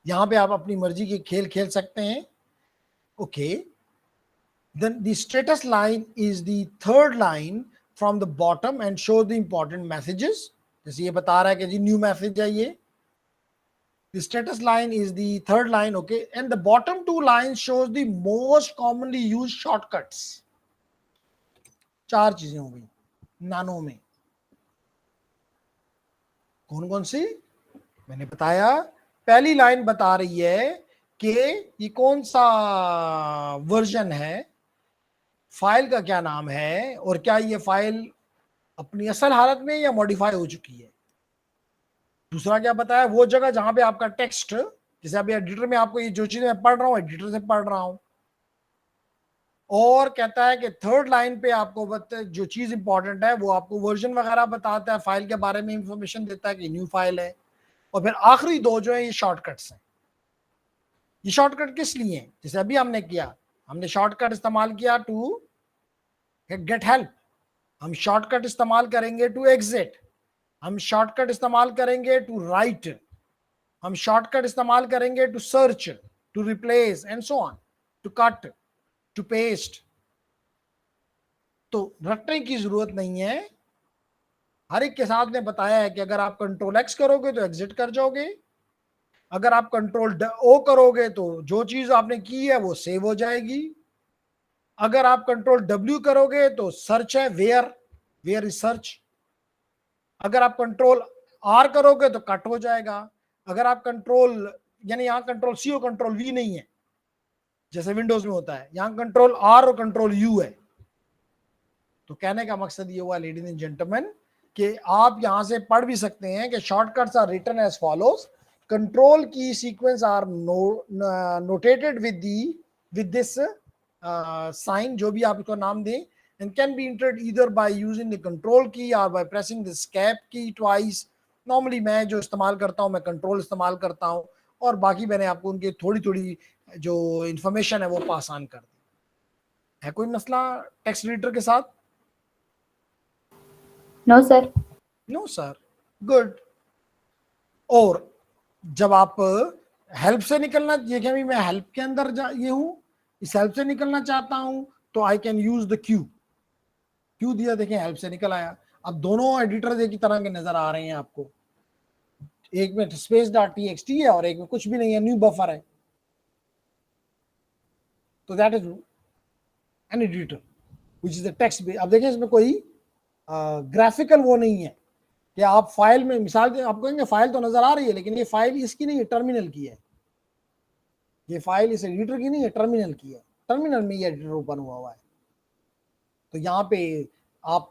S1: यहां पे आप अपनी मर्जी के खेल खेल सकते हैं, okay. Then the status line is the third line from the bottom and shows the important messages। जैसे ये बता रहा है कि जी न्यू मैसेज है ये। The status line is the third line, okay, and the bottom 2 lines shows the most commonly used shortcuts। 4 चीजें हो गई नानो में, कौन कौन सी मैंने बताया। पहली लाइन बता रही है कि ये कौन सा वर्जन है, फाइल का क्या नाम है और क्या ये फाइल अपनी असल हालत में या मॉडिफाई हो चुकी है। दूसरा क्या बताया, वो जगह जहां पे आपका टेक्स्ट, जैसे अभी एडिटर में आपको ये जो चीजें मैं पढ़ रहा हूं एडिटर से पढ़ रहा हूं, और कहता है कि थर्ड लाइन पे आपको जो चीज इंपॉर्टेंट है वो आपको वर्जन वगैरह बताता है, फाइल के बारे में इंफॉर्मेशन देता है कि न्यू फाइल है। और फिर आखिरी 2 जो है ये शॉर्टकट्स हैं। ये शॉर्टकट किस लिए हैं, जैसे अभी हमने किया, हमने शॉर्टकट इस्तेमाल किया टू गेट हेल्प, हम शॉर्टकट इस्तेमाल करेंगे टू एग्जिट, हम शॉर्टकट इस्तेमाल करेंगे टू राइट, हम शॉर्टकट इस्तेमाल करेंगे to search, to replace and so on, to cut, to paste. तो रटने की जरूरत नहीं है, हर एक के साथ ने बताया है कि अगर आप कंट्रोल एक्स करोगे तो एग्जिट कर जाओगे, अगर आप कंट्रोल ओ करोगे तो जो चीज आपने की है वो सेव हो जाएगी, अगर आप कंट्रोल डब्ल्यू करोगे तो सर्च है, वेयर इज सर्च, अगर आप कंट्रोल आर करोगे तो कट हो जाएगा, अगर आप कंट्रोल, यानी यहां कंट्रोल सी और कंट्रोल वी नहीं है, जैसे विंडोज में होता है, यहाँ कंट्रोल आर और कंट्रोल यू है। तो कहने का मकसद ये हुआ लेडीज एंड जेंटलमैन कि आप यहां से पढ़ भी सकते हैं कि shortcuts are written as follows, control key sequence are notated with this sign, जो भी आप इसको नाम दें, and can be entered either by using the control key or by pressing the escape key twice. Normally मैं जो इस्तेमाल करता हूँ, मैं कंट्रोल इस्तेमाल करता हूँ, और बाकी मैंने आपको उनकी थोड़ी थोड़ी जो इंफॉर्मेशन है वो पास ऑन कर दी है। कोई मसला टेक्स्ट एडिटर के साथ?
S3: No sir.
S1: No sir, good. और जब आप हेल्प से निकलना, ये क्या मैं हेल्प के अंदर ये हूं, इस हेल्प से निकलना चाहता हूं, तो आई कैन यूज द क्यू दिया, देखें हेल्प से निकल आया। अब दोनों एडिटर एक ही तरह के नजर आ रहे हैं आपको, एक में स्पेस डॉट टीएक्सटी है और एक में कुछ भी नहीं है, न्यू बफर है। तो that is an editor which is the text. अब देखें इसमें कोई ग्राफिकल वो नहीं है कि आप फाइल में, मिसाल आप कहेंगे फाइल तो नजर आ रही है, लेकिन ये फाइल इसकी नहीं है, टर्मिनल की है। ये फाइल इस एडिटर की नहीं है, टर्मिनल की है। टर्मिनल में ये एडिटर ओपन हुआ है। तो यहाँ पे आप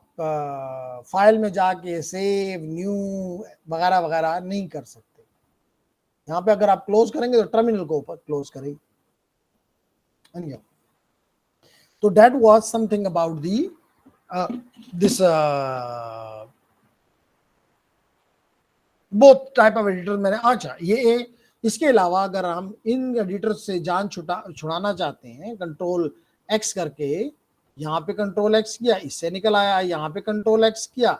S1: फाइल में जाके सेव, न्यू वगैरह वगैरह नहीं कर सकते। यहाँ पे अगर आप क्लोज करेंगे तो टर्मिनल को ऊपर क्लोज करेंगे। तो that was something about the this both type of editor मैंने। अच्छा, ये इसके अलावा अगर हम इन एडिटर से जान छुड़ाना चाहते हैं, कंट्रोल एक्स करके, यहाँ पे कंट्रोल एक्स किया, इससे निकल आया, यहाँ पे कंट्रोल एक्स किया,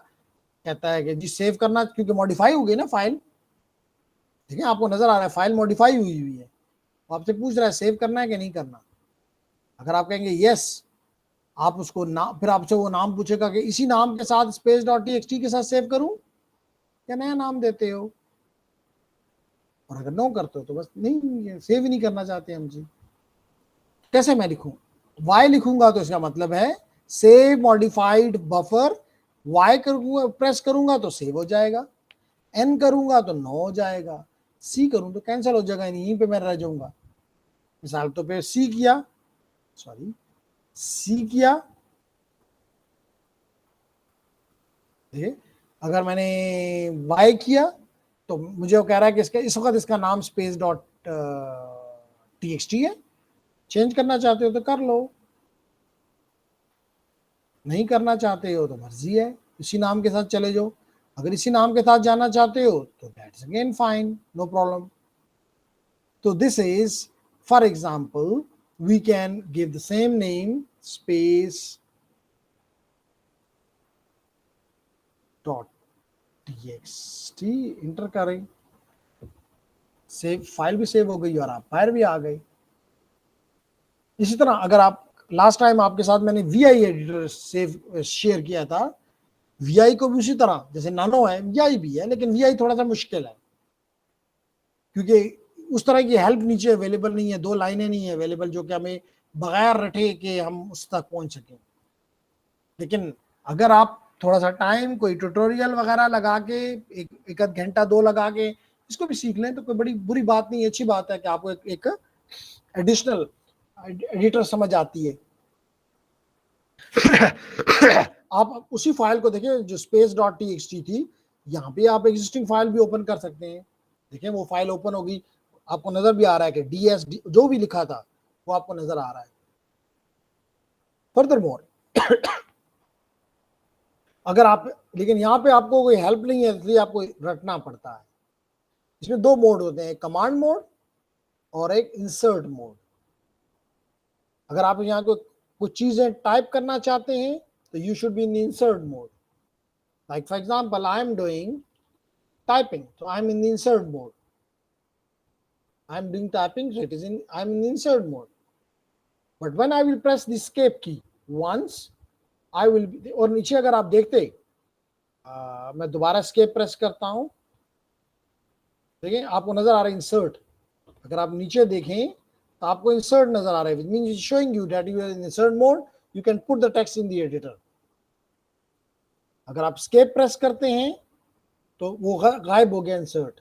S1: कहता है कि जी सेव करना, क्योंकि मॉडिफाई हो गई ना फाइल। ठीक है, आपको नजर आ रहा है फाइल मॉडिफाई हुई है, आपसे पूछ रहा है सेव करना है कि नहीं करना। अगर आप कहेंगे यस, आप उसको नाम, फिर आपसे वो नाम पूछेगा कि इसी नाम के साथ स्पेस डॉट टीएक्सटी के साथ सेव करूं या नया नाम देते हो, और अगर नो करते हो तो बस नहीं, सेव ही नहीं करना चाहते हम जी। कैसे मैं लिखूं? वाई लिखूंगा तो इसका मतलब है सेव मॉडिफाइड बफर। वाई करूंगा, प्रेस करूंगा तो सेव हो जाएगा, एन करूंगा तो नो हो जाएगा, सी करूं तो कैंसिल हो जाएगा, यहीं पे मैं रह जाऊंगा। मिसाल तो पे सी किया, सॉरी सी किया, अगर मैंने वाई किया तो मुझे वो कह रहा है कि इसका इस वक्त इसका नाम स्पेस डॉट टीएक्सटी है। चेंज करना चाहते हो तो कर लो, नहीं करना चाहते हो तो मर्जी है, इसी नाम के साथ चले जाओ। अगर इसी नाम के साथ जाना चाहते हो तो that's again fine, no problem. तो this is for example, we can give the same name space dot TXT, enter करें, सेव, फाइल भी सेव हो गई और आप बाहर भी आ गए। इसी तरह अगर आप, लास्ट टाइम आपके साथ मैंने वीआई एडिटर सेव शेयर किया था, वीआई को भी उसी तरह, जैसे नानो है वीआई भी है, लेकिन वीआई थोड़ा सा मुश्किल है क्योंकि उस तरह की हेल्प नीचे अवेलेबल नहीं है, दो लाइनें नहीं है अवेलेबल जो कि हमें बगैर रटे के हम उस तक पहुंच सकें। लेकिन अगर आप थोड़ा सा टाइम, कोई ट्यूटोरियल वगैरह लगा के, एक आध घंटा दो लगा के इसको भी सीख लें तो कोई बड़ी बुरी बात नहीं है, अच्छी बात है कि आपको एक एडिशनल एडिटर समझ आती है। आप उसी फाइल को देखिए जो स्पेस डॉट टीएक्सटी थी, यहाँ पे आप एग्जिस्टिंग फाइल भी ओपन कर सकते हैं। देखिए वो फाइल ओपन होगी, आपको नजर भी आ रहा है कि डीएस जो भी लिखा था वो आपको नजर आ रहा है। फर्दरमोर अगर आप, लेकिन यहाँ पे आपको कोई हेल्प नहीं है इसलिए आपको रटना पड़ता है। इसमें दो मोड होते हैं, कमांड मोड और एक इंसर्ट मोड। अगर आप यहाँ को कुछ चीजें टाइप करना चाहते हैं तो you should be in insert mode. Like for example I am doing typing, so I am in the insert mode. I am doing typing, so it is in, I am in the insert mode. But when I will press the escape key once, I will be, और नीचे अगर आप देखते मैं दोबारा escape press करता हूं, देखिए आपको नजर आ रहा है insert। अगर आप नीचे देखें तो आपको insert नजर आ रहा है, which means it's showing you that you are in insert mode, you can put the text in the editor. अगर आप escape प्रेस करते हैं तो वो गायब हो गया इंसर्ट।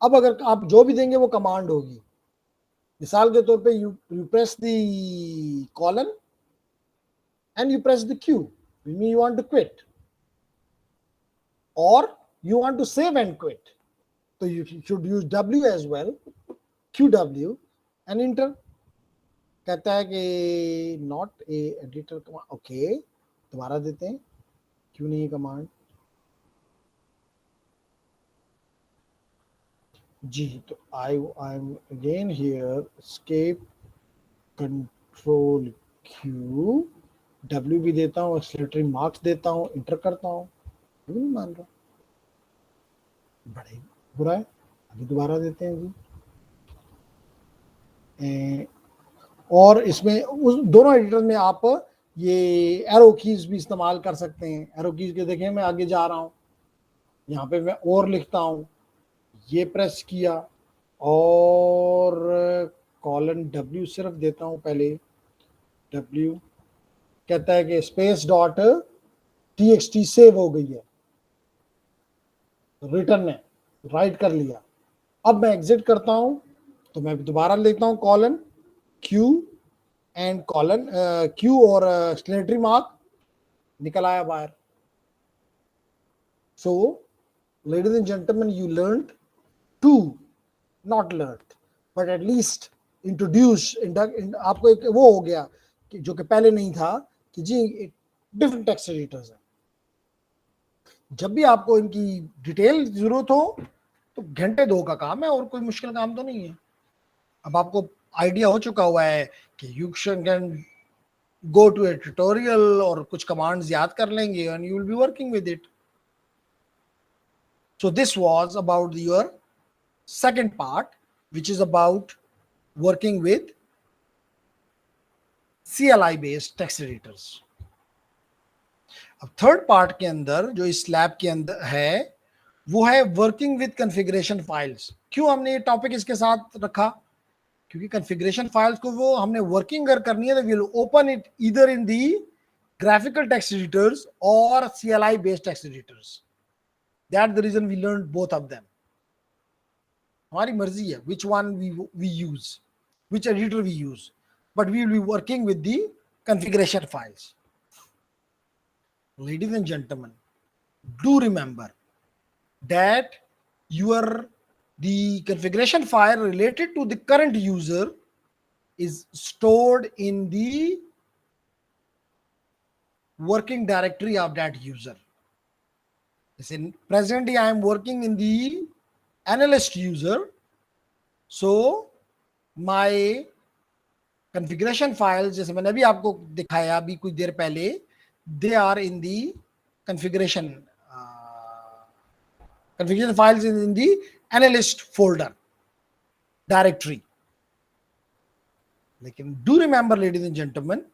S1: अब अगर आप जो भी देंगे वो कमांड होगी, मिसाल के तौर पे you press the colon and you press the Q. You mean you want to quit, or you want to save and quit. So you should use W as well, QW, and enter. कहता है कि not a editor command. Okay, दोबारा देते हैं. क्यों नहीं command? जी, तो I am again here. Escape, control Q, W भी देता हूँ, एक्सलेटरी मार्क्स देता हूँ, इंटर करता हूँ. नहीं मान रहा, बड़े बुरा है. अभी दोबारा देते हैं जी. और इसमें उस दोनों एडिटर में आप ये एरो कीज भी इस्तेमाल कर सकते हैं. एरो कीज के देखें, मैं आगे जा रहा हूँ, यहाँ पे मैं और लिखता हूँ, ये प्रेस किया और कॉलन W सिर्फ देता हूँ. पहले W कहता है कि स्पेस डॉट TXT सेव हो गई है, रिटर्न है, राइट कर लिया. अब मैं एग्जिट करता हूं, तो मैं दोबारा लेता हूं colon Q and colon Q और एक्सक्लेमेटरी मार्क, निकल आया बाहर. So ladies and gentleman, you learned to, not learn but at least introduce, आपको एक वो हो गया कि जो कि पहले नहीं था कि जी डिफरेंट टेक्स्ट एडिटर्स हैं. जब भी आपको इनकी डिटेल जरूरत हो तो घंटे दो का काम है, और कोई मुश्किल काम तो नहीं है. अब आपको आइडिया हो चुका हुआ है कि you can go to a tutorial और कुछ कमांड्स याद कर लेंगे and you will be working with it. So this was about your second part, which is about working with CLI based text editors. अब थर्ड पार्ट के अंदर जो इस लैब के अंदर है वो है वर्किंग विद कॉन्फ़िगरेशन फाइल्स. क्यों हमने ये टॉपिक इसके साथ रखा? क्योंकि कॉन्फ़िगरेशन फाइल्स को वो हमने वर्किंग अगर करनी है तो we will open it either in the graphical text editors और CLI based text editors. That the reason we learn both of them. हमारी मर्जी है which one we use, which editor we use, but we will be working with the configuration files. Ladies and gentlemen, do remember that the configuration file related to the current user is stored in the working directory of that user. Presently I am working in the analyst user, so my configuration files, जैसे मैंने अभी आपको दिखाया अभी कुछ देर पहले, they are in the configuration files in the analyst folder directory. लेकिन do remember, ladies and gentlemen,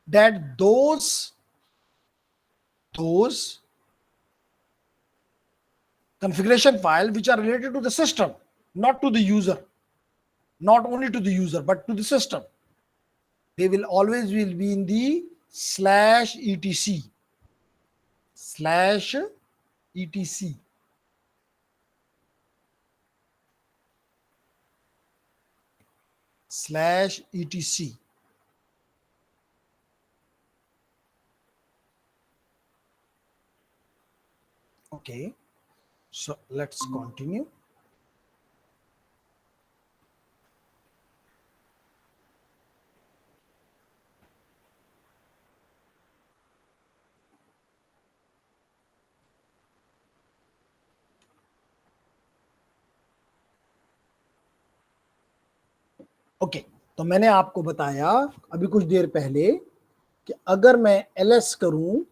S1: that those configuration file which are related to the system, not to the user, not only to the user but to the system, they will always will be in the /etc /etc. Okay, so let's continue. Okay, तो मैंने आपको बताया अभी कुछ देर पहले कि अगर मैं ls करूं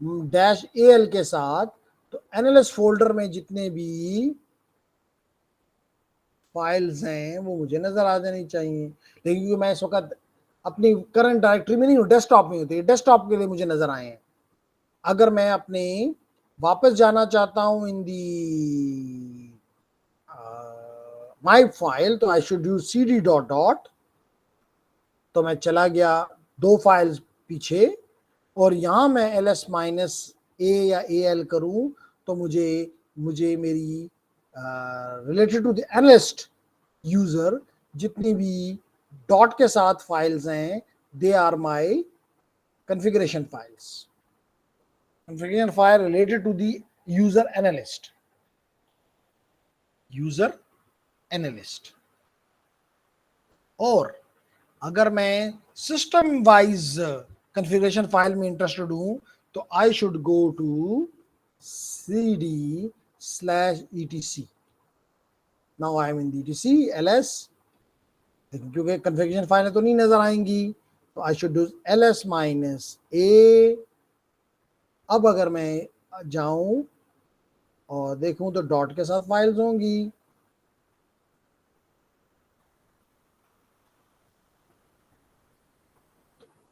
S1: -al के साथ, तो एनालिस फोल्डर में जितने भी फाइल्स हैं वो मुझे नजर आ जानी चाहिए. लेकिन क्योंकि मैं इस वक्त अपनी करंट डायरेक्टरी में नहीं हूँ, डेस्कटॉप में होती है, डेस्कटॉप के लिए मुझे नजर आए हैं. अगर मैं अपने वापस जाना चाहता हूं इन दी माई फाइल, तो I should use cd dot. तो मैं चला गया 2 फाइल्स पीछे, और यहां मैं ls -a या al करूं तो मुझे मेरी related to the analyst user जितनी भी डॉट के साथ फाइल्स हैं they are my configuration files, configuration file related to the user analyst, user analyst. और अगर मैं सिस्टम वाइज कॉन्फ़िगरेशन फाइल में इंटरेस्टेड हूं तो I should go to cd/etc। Now I am in etc ls, क्योंकि configuration file तो नहीं नजर आएंगी, तो आई शुड डू ls-a। अब अगर मैं जाऊं और देखूं तो डॉट के साथ फाइल्स होंगी,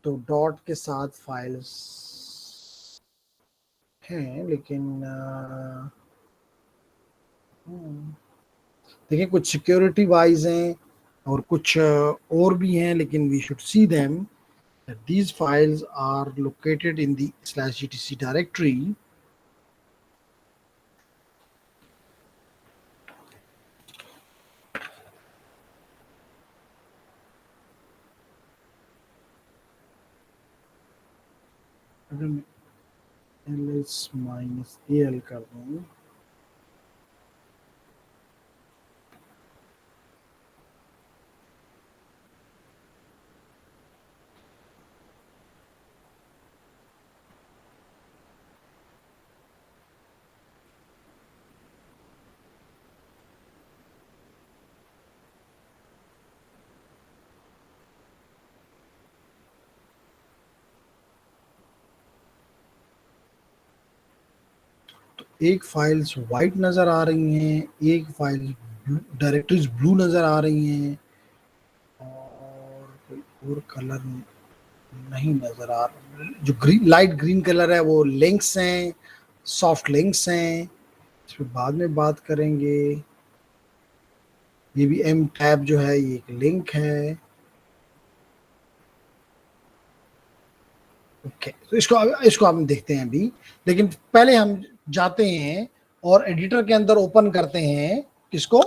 S1: तो डॉट के साथ फाइल्स हैं, लेकिन देखिए कुछ सिक्योरिटी वाइज हैं और कुछ और भी हैं, लेकिन we should see them that these files are located in the /etc directory. अगर मैं ls-al कर दूं एक फाइल्स वाइट नज़र आ रही हैं, एक फाइल डायरेक्टरीज ब्लू नज़र आ रही हैं, और कोई और कलर नहीं नज़र आ रहा। जो ग्रीन, लाइट ग्रीन कलर है वो लिंक्स हैं, सॉफ्ट लिंक्स हैं, इस पर बाद में बात करेंगे। ये भी एम टैब जो है ये एक लिंक है। ओके, तो इसको हम देखते हैं अभी, लेकिन पहले हम जाते हैं और एडिटर के अंदर ओपन करते हैं किसको,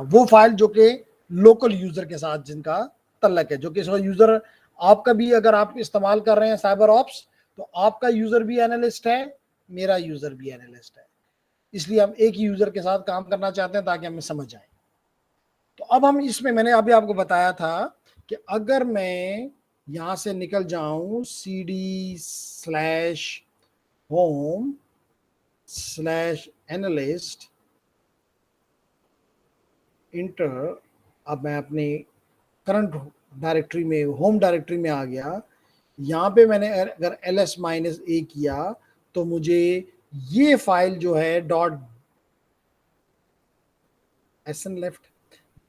S1: वो फाइल जो कि लोकल यूजर के साथ जिनका तल्लक है, जो कि यूजर आपका भी अगर आप इस्तेमाल कर रहे हैं साइबर ऑप्स, तो आपका यूजर भी एनालिस्ट है, मेरा यूजर भी एनालिस्ट है, इसलिए हम एक ही यूजर के साथ काम करना चाहते हैं ताकि हमें समझ आए। तो अब हम इसमें, मैंने अभी आपको बताया था कि अगर मैं यहां से निकल जाऊं cd/home/analyst इंटर, अब मैं अपने करंट डायरेक्टरी में, होम डायरेक्टरी में आ गया। यहाँ पे मैंने अगर ls-a किया तो मुझे ये फाइल जो है .sn-left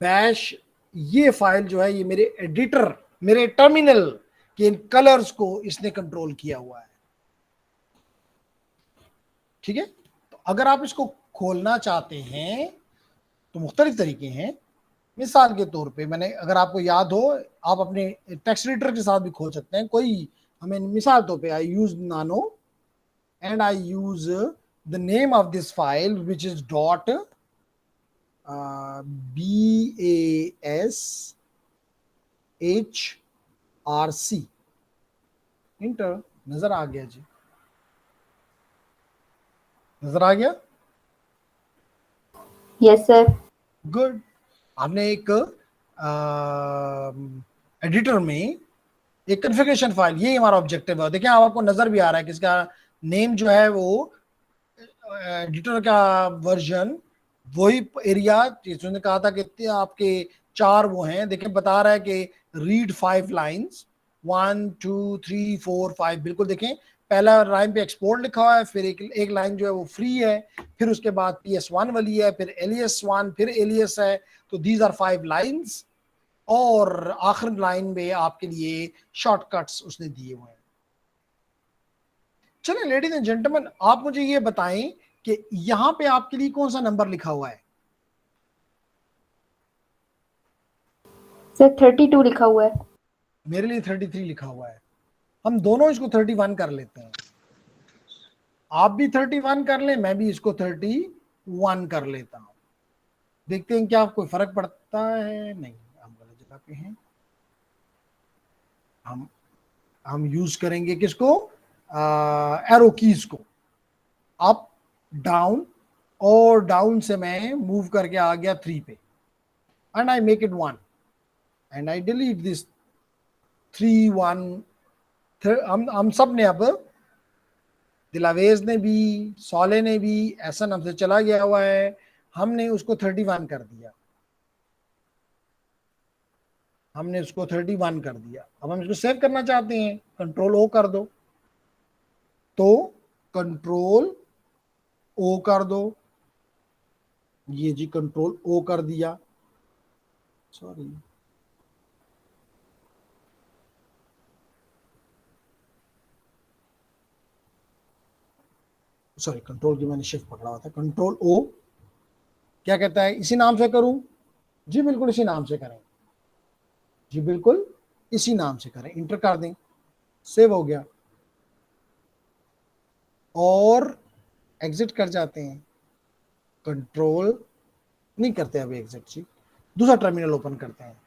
S1: बैश, ये फाइल जो है ये मेरे एडिटर, मेरे टर्मिनल के इन कलर्स को इसने कंट्रोल किया हुआ है। ठीक है, तो अगर आप इसको खोलना चाहते हैं तो मुख्तलिफ तरीके हैं। मिसाल के तौर पे, मैंने, अगर आपको याद हो, आप अपने टेक्स्ट एडिटर के साथ भी खोल सकते हैं। कोई हमें मिसाल तौर पे, आई यूज नानो and I use the name of this file which is .bashrc inter. नजर आ गया जी, नजर आ गया?
S3: Yes sir.
S1: गुड। आपने एक एडिटर में एक कॉन्फ़िगरेशन फाइल, ये हमारा ऑब्जेक्टिव है। देखिए आपको नजर भी आ रहा है कि इसका नेम जो है वो एडिटर का वर्जन, वही एरिया जिसने कहा था कि आपके 4 वो हैं। देखिए बता रहा है कि रीड 5 लाइन्स, 1 2 3 4 5, बिल्कुल देखें पहला लाइन पे एक्सपोर्ट लिखा हुआ है, फिर एक लाइन जो है वो फ्री है, फिर उसके बाद PS1 वाली है, फिर alias1, फिर alias है। तो दीज आर 5 लाइन्स, और आखिर लाइन में आपके लिए शॉर्टकट्स उसने दिए हुए हैं। चलिए लेडीज एंड जेंटलमैन, आप मुझे ये बताएं कि यहां पे आपके लिए कौन सा नंबर लिखा हुआ है?
S3: सर 32 लिखा हुआ है।
S1: मेरे लिए 33 लिखा हुआ है। हम दोनों इसको 31 कर लेते हैं। आप भी 31 कर लें, मैं भी इसको 31 कर लेता हूं। देखते हैं क्या कोई फर्क सकता है, नहीं हम गलत जगह पे हैं। हम यूज करेंगे किसको, एरो कीज को, अप डाउन, और डाउन से मैं मूव करके आ गया 3 पे, and I make it 1 and I delete this 3 1। हम सब ने, अब दिलावेज ने भी, सॉले ने भी, एहसन हमसे चला गया हुआ है, हमने उसको 31 कर दिया, हमने उसको 31 कर दिया। अब हम इसको सेव करना चाहते हैं, कंट्रोल ओ कर दो, तो कंट्रोल ओ कर दो, ये जी कंट्रोल ओ कर दिया, सॉरी कंट्रोल की मैंने शिफ्ट पकड़ा हुआ था, कंट्रोल ओ। क्या कहता है, इसी नाम से करूं? जी बिल्कुल इसी नाम से करें, जी बिल्कुल इसी नाम से करें, इंटर कर दें, सेव हो गया, और एग्जिट कर जाते हैं, कंट्रोल नहीं करते अभी एग्जिट जी, दूसरा टर्मिनल ओपन करते हैं,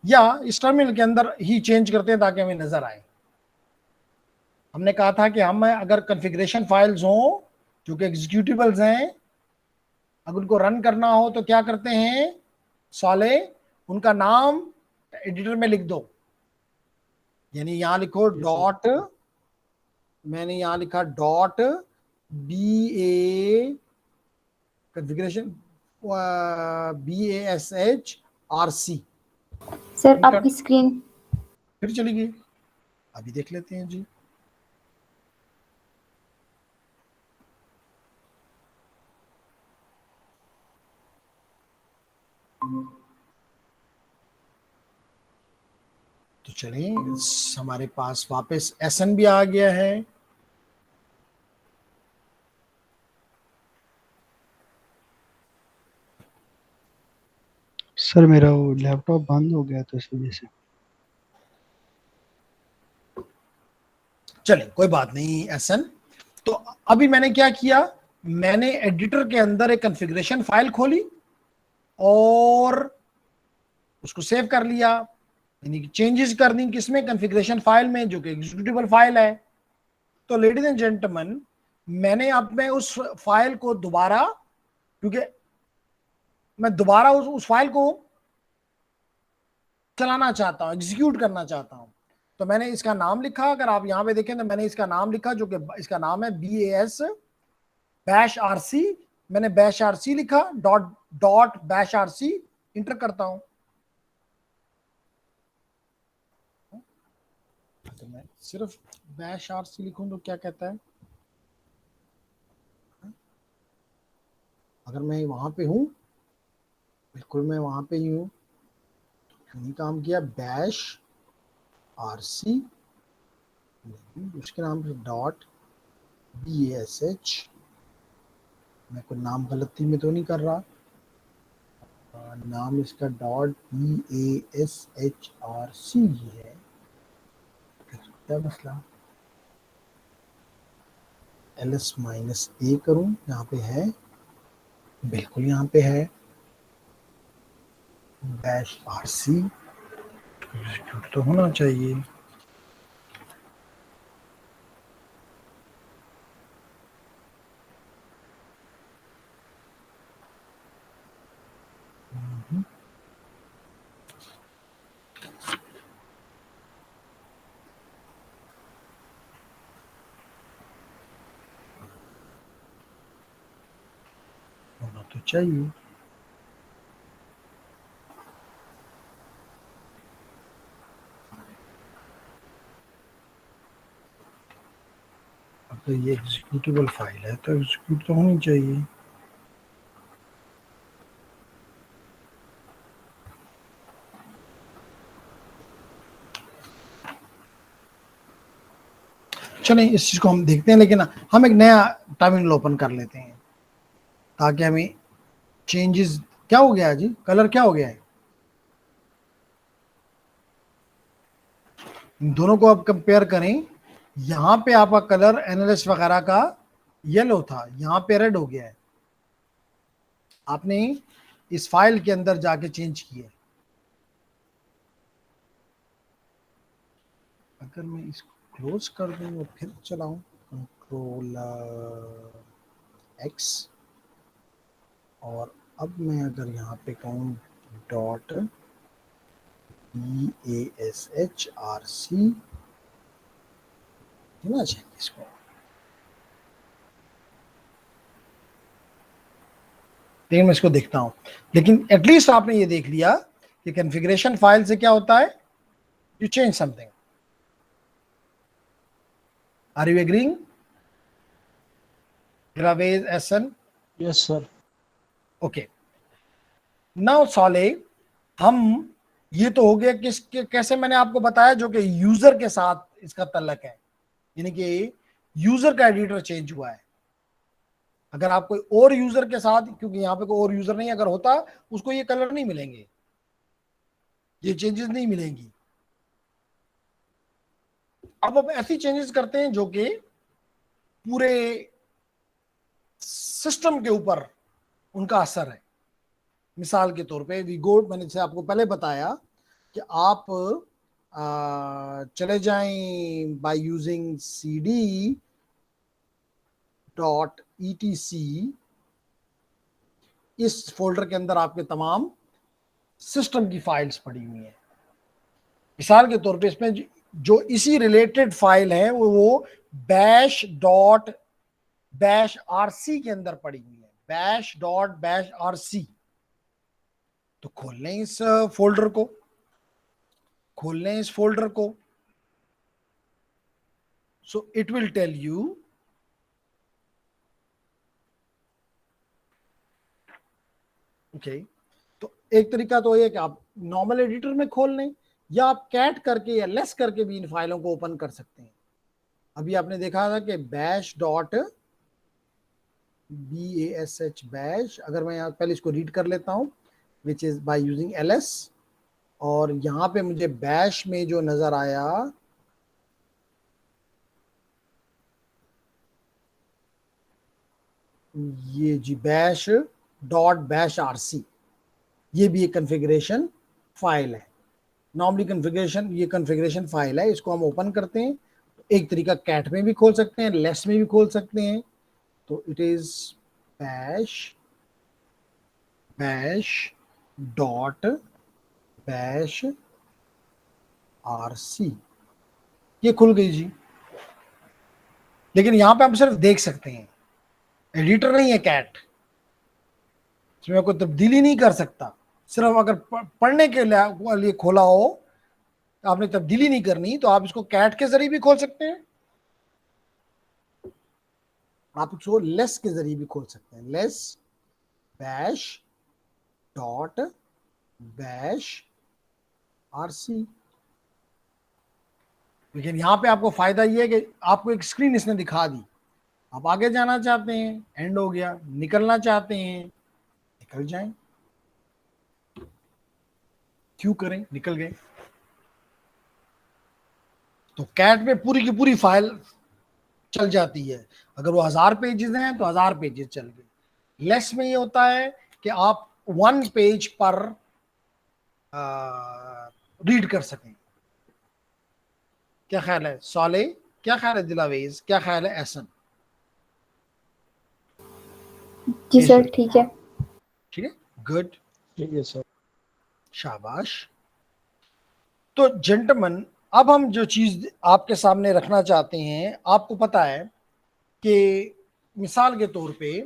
S1: या इस टर्मिनल के अंदर ही चेंज करते हैं ताकि हमें नजर आए। हमने कहा था कि हम अगर कॉन्फ़िगरेशन फाइल्स हों जो कि एग्जीक्यूटिबल्स हैं, अगर उनको रन करना हो तो क्या करते हैं साले, उनका नाम एडिटर में लिख दो, यानी यहां लिखो डॉट, मैंने यहां लिखा dot BA configuration BASHRC।
S3: Sir आपकी स्क्रीन
S1: फिर चली गई, अभी देख लेते हैं जी। तो चलिए हमारे पास वापस SN भी आ गया है।
S4: सर मेरा वो लैपटॉप बंद हो गया तो इस वजह से।
S1: चलिए कोई बात नहीं SN। तो अभी मैंने क्या किया, मैंने एडिटर के अंदर एक कॉन्फ़िगरेशन फाइल खोली और उसको सेव कर लिया, यानी कि चेंजेस कर दी किसमें, कॉन्फ़िगरेशन फाइल में, जो कि एग्जीक्यूटिबल फाइल है। तो लेडीज एंड जेंटलमैन, मैंने अब मैं उस फाइल को दोबारा, क्योंकि मैं दोबारा उस फाइल को चलाना चाहता हूं, एग्जीक्यूट करना चाहता हूं, तो मैंने इसका नाम लिखा, अगर आप यहां पे देखें तो मैंने इसका नाम लिखा, जो कि इसका नाम है BAS-RC। मैंने BASH-RC लिखा, डॉट BASH-RC, इंटर करता हूं, तो मैं सिर्फ BASH-RC लिखूं तो क्या कहता है, अगर मैं वहां पे हूं, बिल्कुल मैं वहां पे ही हूं, नहीं काम किया, BASH-RC, उसके नाम से डॉट BASH, मैं कोई नाम गलती में तो नहीं कर रहा, नाम इसका डॉट BASHRC है, क्या मसला, -a करूं, यहाँ पे है, बिल्कुल यहाँ पे है BASH-RC, एग्जीक्यूट तो होना चाहिए। होना तो चाहिए, अगर ये एग्जीक्यूटेबल फाइल है तो एग्जीक्यूट तो होनी चाहिए। चलें इस चीज को हम देखते हैं, लेकिन हम एक नया टर्मिनल ओपन कर लेते हैं ताकि हमें चेंजेस, क्या हो गया है जी, कलर क्या हो गया है, इन दोनों को आप कंपेयर करें, यहां पे आपका कलर एनालिस्ट वगैरह का येलो था, यहां पे रेड हो गया है। आपने इस फाइल के अंदर जाके चेंज की है। अगर मैं इसको क्लोज कर दूं और फिर चलाऊं कंट्रोल एक्स, और अब मैं अगर यहाँ पे कहूँ डॉट BASHRC, ना चाहिए इसको, लेकिन मैं इसको देखता हूं। लेकिन एटलीस्ट आपने ये देख लिया कि कॉन्फ़िगरेशन फाइल से क्या होता है, you change something. Are you agreeing Ravesh SN?
S2: Yes, sir.
S1: Okay, now साले, हम ये तो हो गया किस कैसे मैंने आपको बताया, जो कि यूजर के साथ इसका तल्लक है, यानी कि यूजर का एडिटर चेंज हुआ है। अगर आप कोई और यूजर के साथ, क्योंकि यहाँ पे कोई और यूजर नहीं, अगर होता उसको ये कलर नहीं मिलेंगे, ये चेंजेस नहीं मिलेंगी। अब ऐसी चेंजेस करते हैं जो कि पूरे सिस्टम के ऊपर उनका असर है। मिसाल के तौर पे वी गो, मैंने से आपको पहले बताया कि आप चले जाएं बाय यूजिंग cd.etc, इस फोल्डर के अंदर आपके तमाम सिस्टम की फाइल्स पड़ी हुई हैं। मिसाल के तौर पे इसमें जो इसी रिलेटेड फाइल है वो bash.bashrc के अंदर पड़ी हुई है, bash.bashrc। तो खोल लें इस फोल्डर को, खोल लें इस फोल्डर को। So it will tell you, okay, तो एक तरीका तो ये कि आप नॉर्मल एडिटर में खोल लें, या आप कैट करके या लेस करके भी इन फाइलों को ओपन कर सकते हैं। अभी आपने देखा था कि bash.bash, अगर मैं यहाँ पहले इसको रीड कर लेता हूँ, which is by using ls, और यहाँ पे मुझे बैश में जो नजर आया, ये जी bash.bashrc, ये भी एक कॉन्फ़िगरेशन फाइल है। नॉर्मली कॉन्फ़िगरेशन, ये कॉन्फ़िगरेशन फाइल है, इसको हम ओपन करते हैं। एक तरीका कैट में भी खोल सकते हैं, लेस में भी खोल सकते हैं। तो इट इज bash.bashrc, ये खुल गई जी। लेकिन यहां पे हम सिर्फ देख सकते हैं, एडिटर नहीं है कैट, इसमें कोई तब्दीली नहीं कर सकता। सिर्फ अगर पढ़ने के लिए खोला हो, आपने तब्दीली नहीं करनी, तो आप इसको कैट के जरिए भी खोल सकते हैं, आप इसको लेस के जरिए भी खोल सकते हैं, लेस bash.bashrc। लेकिन यहाँ पे आपको फायदा ये है कि आपको एक स्क्रीन इसने दिखा दी, आप आगे जाना चाहते हैं, एंड हो गया, निकलना चाहते हैं, निकल जाएं, क्यों करें, निकल गए। तो कैट में पूरी की पूरी फाइल चल जाती है। अगर वो 1000 पेजेस हैं तो 1000 पेजेस चल गए। लेस में ये होता है कि आप 1 पेज पर रीड कर सकें। क्या ख्याल है साले, क्या ख्याल है दिलावेज, क्या ख्याल है एहसन?
S3: जी सर, ठीक है।
S1: ठीक है, गुड,
S2: ठीक है सर।
S1: शाबाश। तो जेंटलमैन, अब हम जो चीज आपके सामने रखना चाहते हैं, आपको पता है कि मिसाल के तौर पे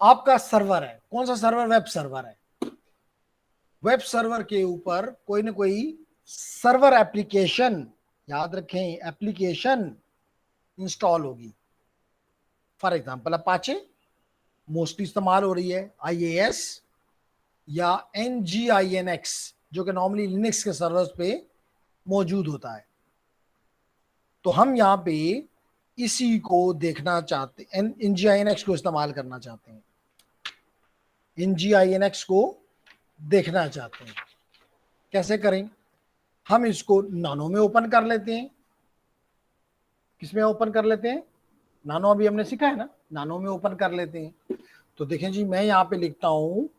S1: आपका सर्वर है, कौन सा सर्वर, वेब सर्वर है। वेब सर्वर के ऊपर कोई ना कोई सर्वर एप्लीकेशन, याद रखें एप्लीकेशन इंस्टॉल होगी। फॉर एग्जांपल अपाचे मोस्टली इस्तेमाल हो रही है, IAS या NGINX, जो कि नॉर्मली लिनक्स के सर्वर्स पे मौजूद होता है। तो हम यहाँ पे इसी को देखना चाहते हैं, NGINX को इस्तेमाल करना चाहते हैं, NGINX को देखना चाहते हैं। कैसे करें? हम इसको नानो में ओपन कर लेते हैं। किसमें ओपन कर लेते हैं? नानो, अभी हमने सीखा है ना, नानो में ओपन कर लेते हैं। तो देखें जी, मैं यहाँ पे लिखता हूँ,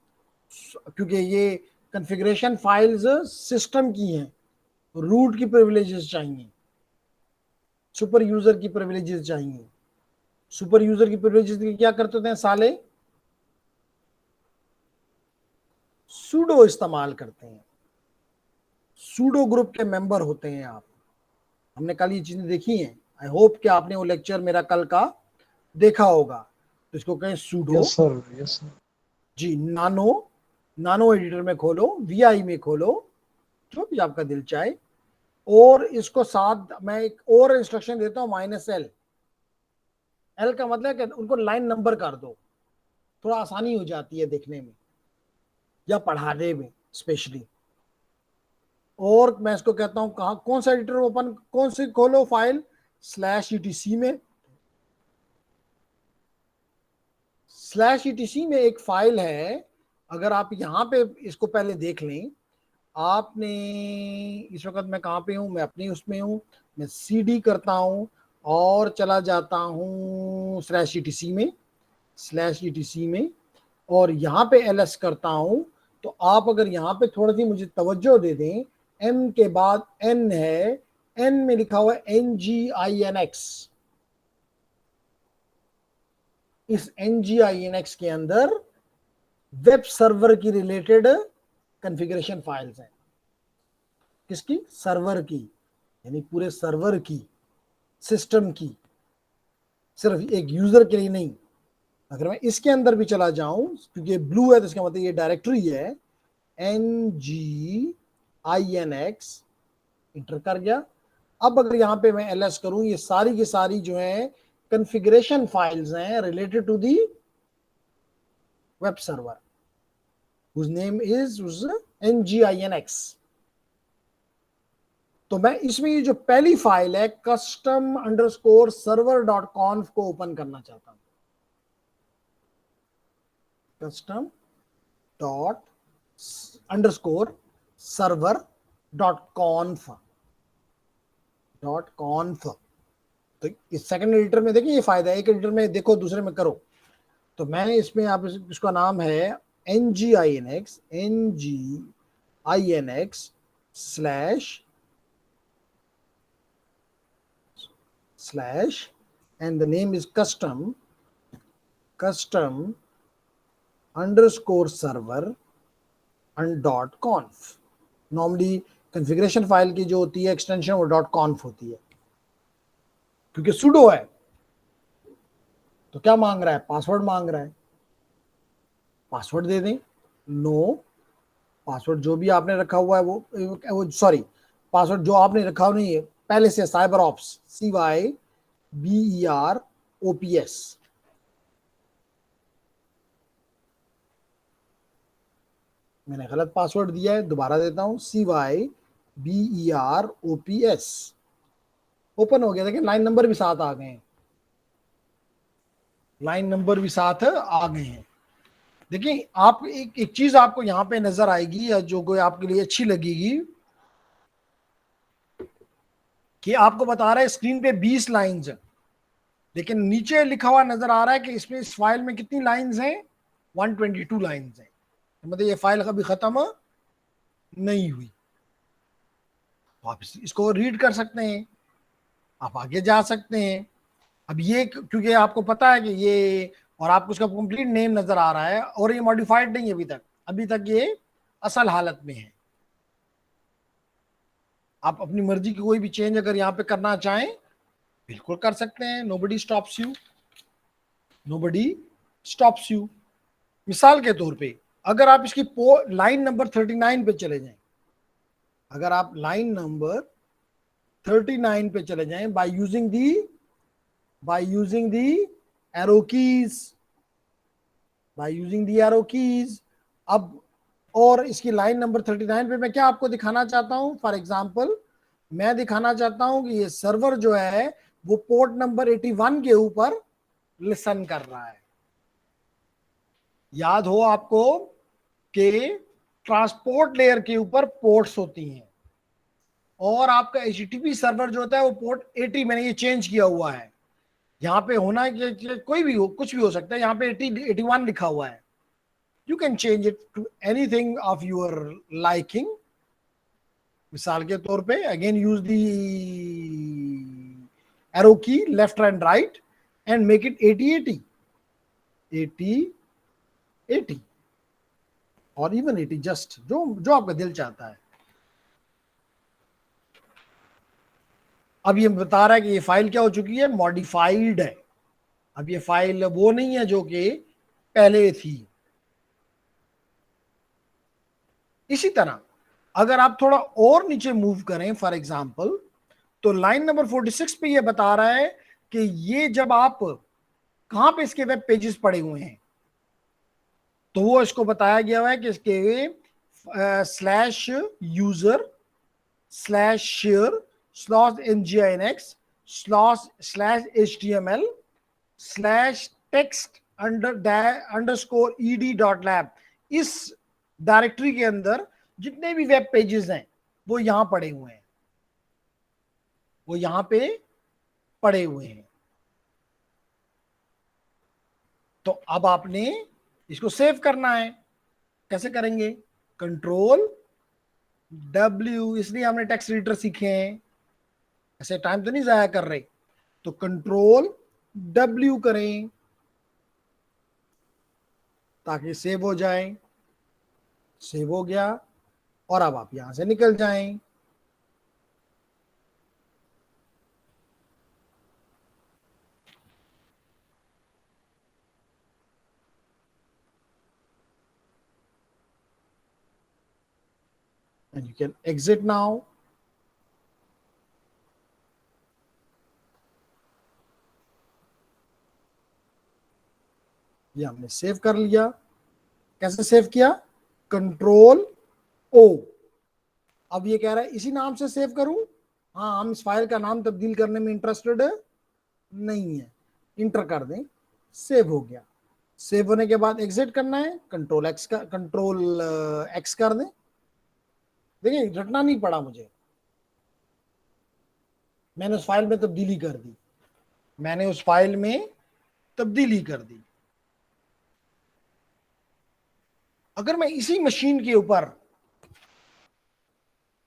S1: क्योंकि ये कॉन्फ़िगरेशन फाइल्स सिस्टम की हैं, रूट की प्रिविलेजेस चाहिए, सुपर यूजर की प्रिविलेजेस चाहिए। सुपर यूजर की प्रिविलेजेस क्या करते हैं साले, सूडो इस्तेमाल करते हैं, सूडो ग्रुप के मेंबर होते हैं आप। हमने कल ये चीजें देखी हैं, आई होप कि आपने वो लेक्चर मेरा कल का देखा होगा। तो इसको कहें sudo.
S2: Yes sir, yes sir.
S1: जी, नानो एडिटर में खोलो, वीआई में खोलो, जो भी आपका दिल चाहे, और इसको साथ मैं एक और इंस्ट्रक्शन देता हूँ, -L। एल का मतलब है कि उनको लाइन नंबर कर दो, थोड़ा आसानी हो जाती है देखने में या पढ़ाने में स्पेशली। और मैं इसको कहता हूं कहाँ, कौन सा एडिटर ओपन, कौन सी खोलो फाइल, /etc में। /etc में एक फाइल है, अगर आप यहां पे इसको पहले देख लें, आपने इस वक्त मैं कहां पे हूं, मैं अपनी उसमें हूं, मैं cd करता हूं और चला जाता हूं /etc में, और यहां पे ls करता हूं। तो आप अगर यहां पे थोड़ी सी मुझे तवज्जो दे दें, m के बाद n है, n में लिखा हुआ है NGINX। इस NGINX के अंदर वेब सर्वर की रिलेटेड कॉन्फ़िगरेशन फाइल्स हैं। किसकी? सर्वर की, यानी पूरे सर्वर की, सिस्टम की, सिर्फ एक यूजर के लिए नहीं। अगर मैं इसके अंदर भी चला जाऊं, क्योंकि ब्लू है तो इसका मतलब ये डायरेक्टरी है, NGINX इंटर कर गया। अब अगर यहां पे मैं ls करूं, ये सारी की सारी जो है कॉन्फ़िगरेशन फाइल्स हैं related to the web server, whose name is NGINX। तो मैं इसमें ये जो पहली फाइल है custom_server.conf को ओपन करना चाहता हूं। custom.server.conf। तो इस सेकंड एडिटर में देखिए ये फायदा है, एक एडिटर में देखो दूसरे में करो। तो मैंने इसमें आप इसका नाम है NGINX / and the name is custom_server.conf। Normally configuration file की जो होती है एक्सटेंशन वो .conf होती है, क्योंकि sudo है तो क्या मांग रहा है, पासवर्ड मांग रहा है, पासवर्ड दे दें। नो, पासवर्ड जो भी आपने रखा हुआ है वो सॉरी, पासवर्ड जो आपने रखा नहीं है पहले से, CyberOps CYBEROPS। मैंने गलत पासवर्ड दिया है, दोबारा देता हूं, CYBEROPS। ओपन हो गया, देखिए लाइन नंबर भी साथ आ गए हैं, लाइन नंबर भी साथ आ गए हैं। देखिए आप एक चीज आपको यहां पे नजर आएगी, या जो कोई आपके लिए अच्छी लगेगी, कि आपको बता रहा है स्क्रीन पे 20 लाइंस है, लेकिन नीचे लिखा हुआ नजर आ रहा है कि इसमें इस फाइल में कितनी लाइंस हैं, 122 लाइंस हैं। मतलब ये फाइल कभी खत्म नहीं हुई। तो आप इसको रीड कर सकते हैं, आप आगे जा सकते हैं। अब ये क्योंकि आपको पता है कि ये, और आपको उसका कंप्लीट नेम नजर आ रहा है, और ये मॉडिफाइड नहीं है अभी तक ये असल हालत में है। आप अपनी मर्जी की कोई भी चेंज अगर यहाँ पे करना चाहें बिल्कुल कर सकते हैं, नोबडी स्टॉप्स यू। मिसाल के तौर पे अगर आप इसकी लाइन नंबर 39 पे चले जाएं, अगर आप लाइन नंबर 39 पे चले जाएं by using the arrow keys, अब और इसकी लाइन नंबर 39 पे मैं क्या आपको दिखाना चाहता हूं, फॉर एग्जांपल मैं दिखाना चाहता हूं कि ये सर्वर जो है वो पोर्ट नंबर 81 के ऊपर लिसन कर रहा है। याद हो आपको कि ट्रांसपोर्ट लेयर के ऊपर पोर्ट्स होती हैं, और आपका HTTP सर्वर जो होता है वो पोर्ट 80, मैंने ये चेंज किया हुआ है, यहाँ पे होना है कि कोई भी हो, कुछ भी हो सकता है। यहाँ पे 81 लिखा हुआ है, you can change it to anything of your liking. मिसाल के तौर पे again use the arrow key left and right and make it 80 80 80 और इवन 80, जस्ट जो जो आपका दिल चाहता है। अब ये बता रहा है कि ये फाइल क्या हो चुकी है, मॉडिफाइड है। अब ये फाइल वो नहीं है जो कि पहले थी। इसी तरह अगर आप थोड़ा और नीचे मूव करें फॉर एग्जांपल, तो लाइन नंबर 46 पे ये बता रहा है कि ये जब आप कहां पे इसके वेब पेजेस पड़े हुए हैं, तो वो इसको बताया गया हुआ है कि इसके slash user slash share slosh nginx slash html slash text underscore ed.lab, इस डायरेक्टरी के अंदर जितने भी वेब पेजेस हैं वो यहां पड़े हुए हैं, वो यहां पे पड़े हुए हैं। तो अब आपने इसको सेव करना है। कैसे करेंगे, कंट्रोल W, इसलिए हमने टेक्स्ट एडिटर सीखे हैं, ऐसे टाइम तो नहीं जाया कर रहे। तो कंट्रोल W करें ताकि सेव हो जाए। सेव हो गया और अब आप यहां से निकल जाएं। and you can exit now। ये हमने सेव कर लिया। कैसे सेव किया, कंट्रोल O। अब ये कह रहा है इसी नाम से सेव करूं। हाँ, हम इस फाइल का नाम तब्दील करने में इंटरेस्टेड नहीं है, इंटर कर दें। सेव हो गया। सेव होने के बाद एग्जिट करना है, कंट्रोल एक्स कर दें। देखिए रटना नहीं पड़ा मुझे, मैंने उस फाइल में तब्दीली कर दी, मैंने उस फाइल में तब्दीली कर दी। अगर मैं इसी मशीन के ऊपर,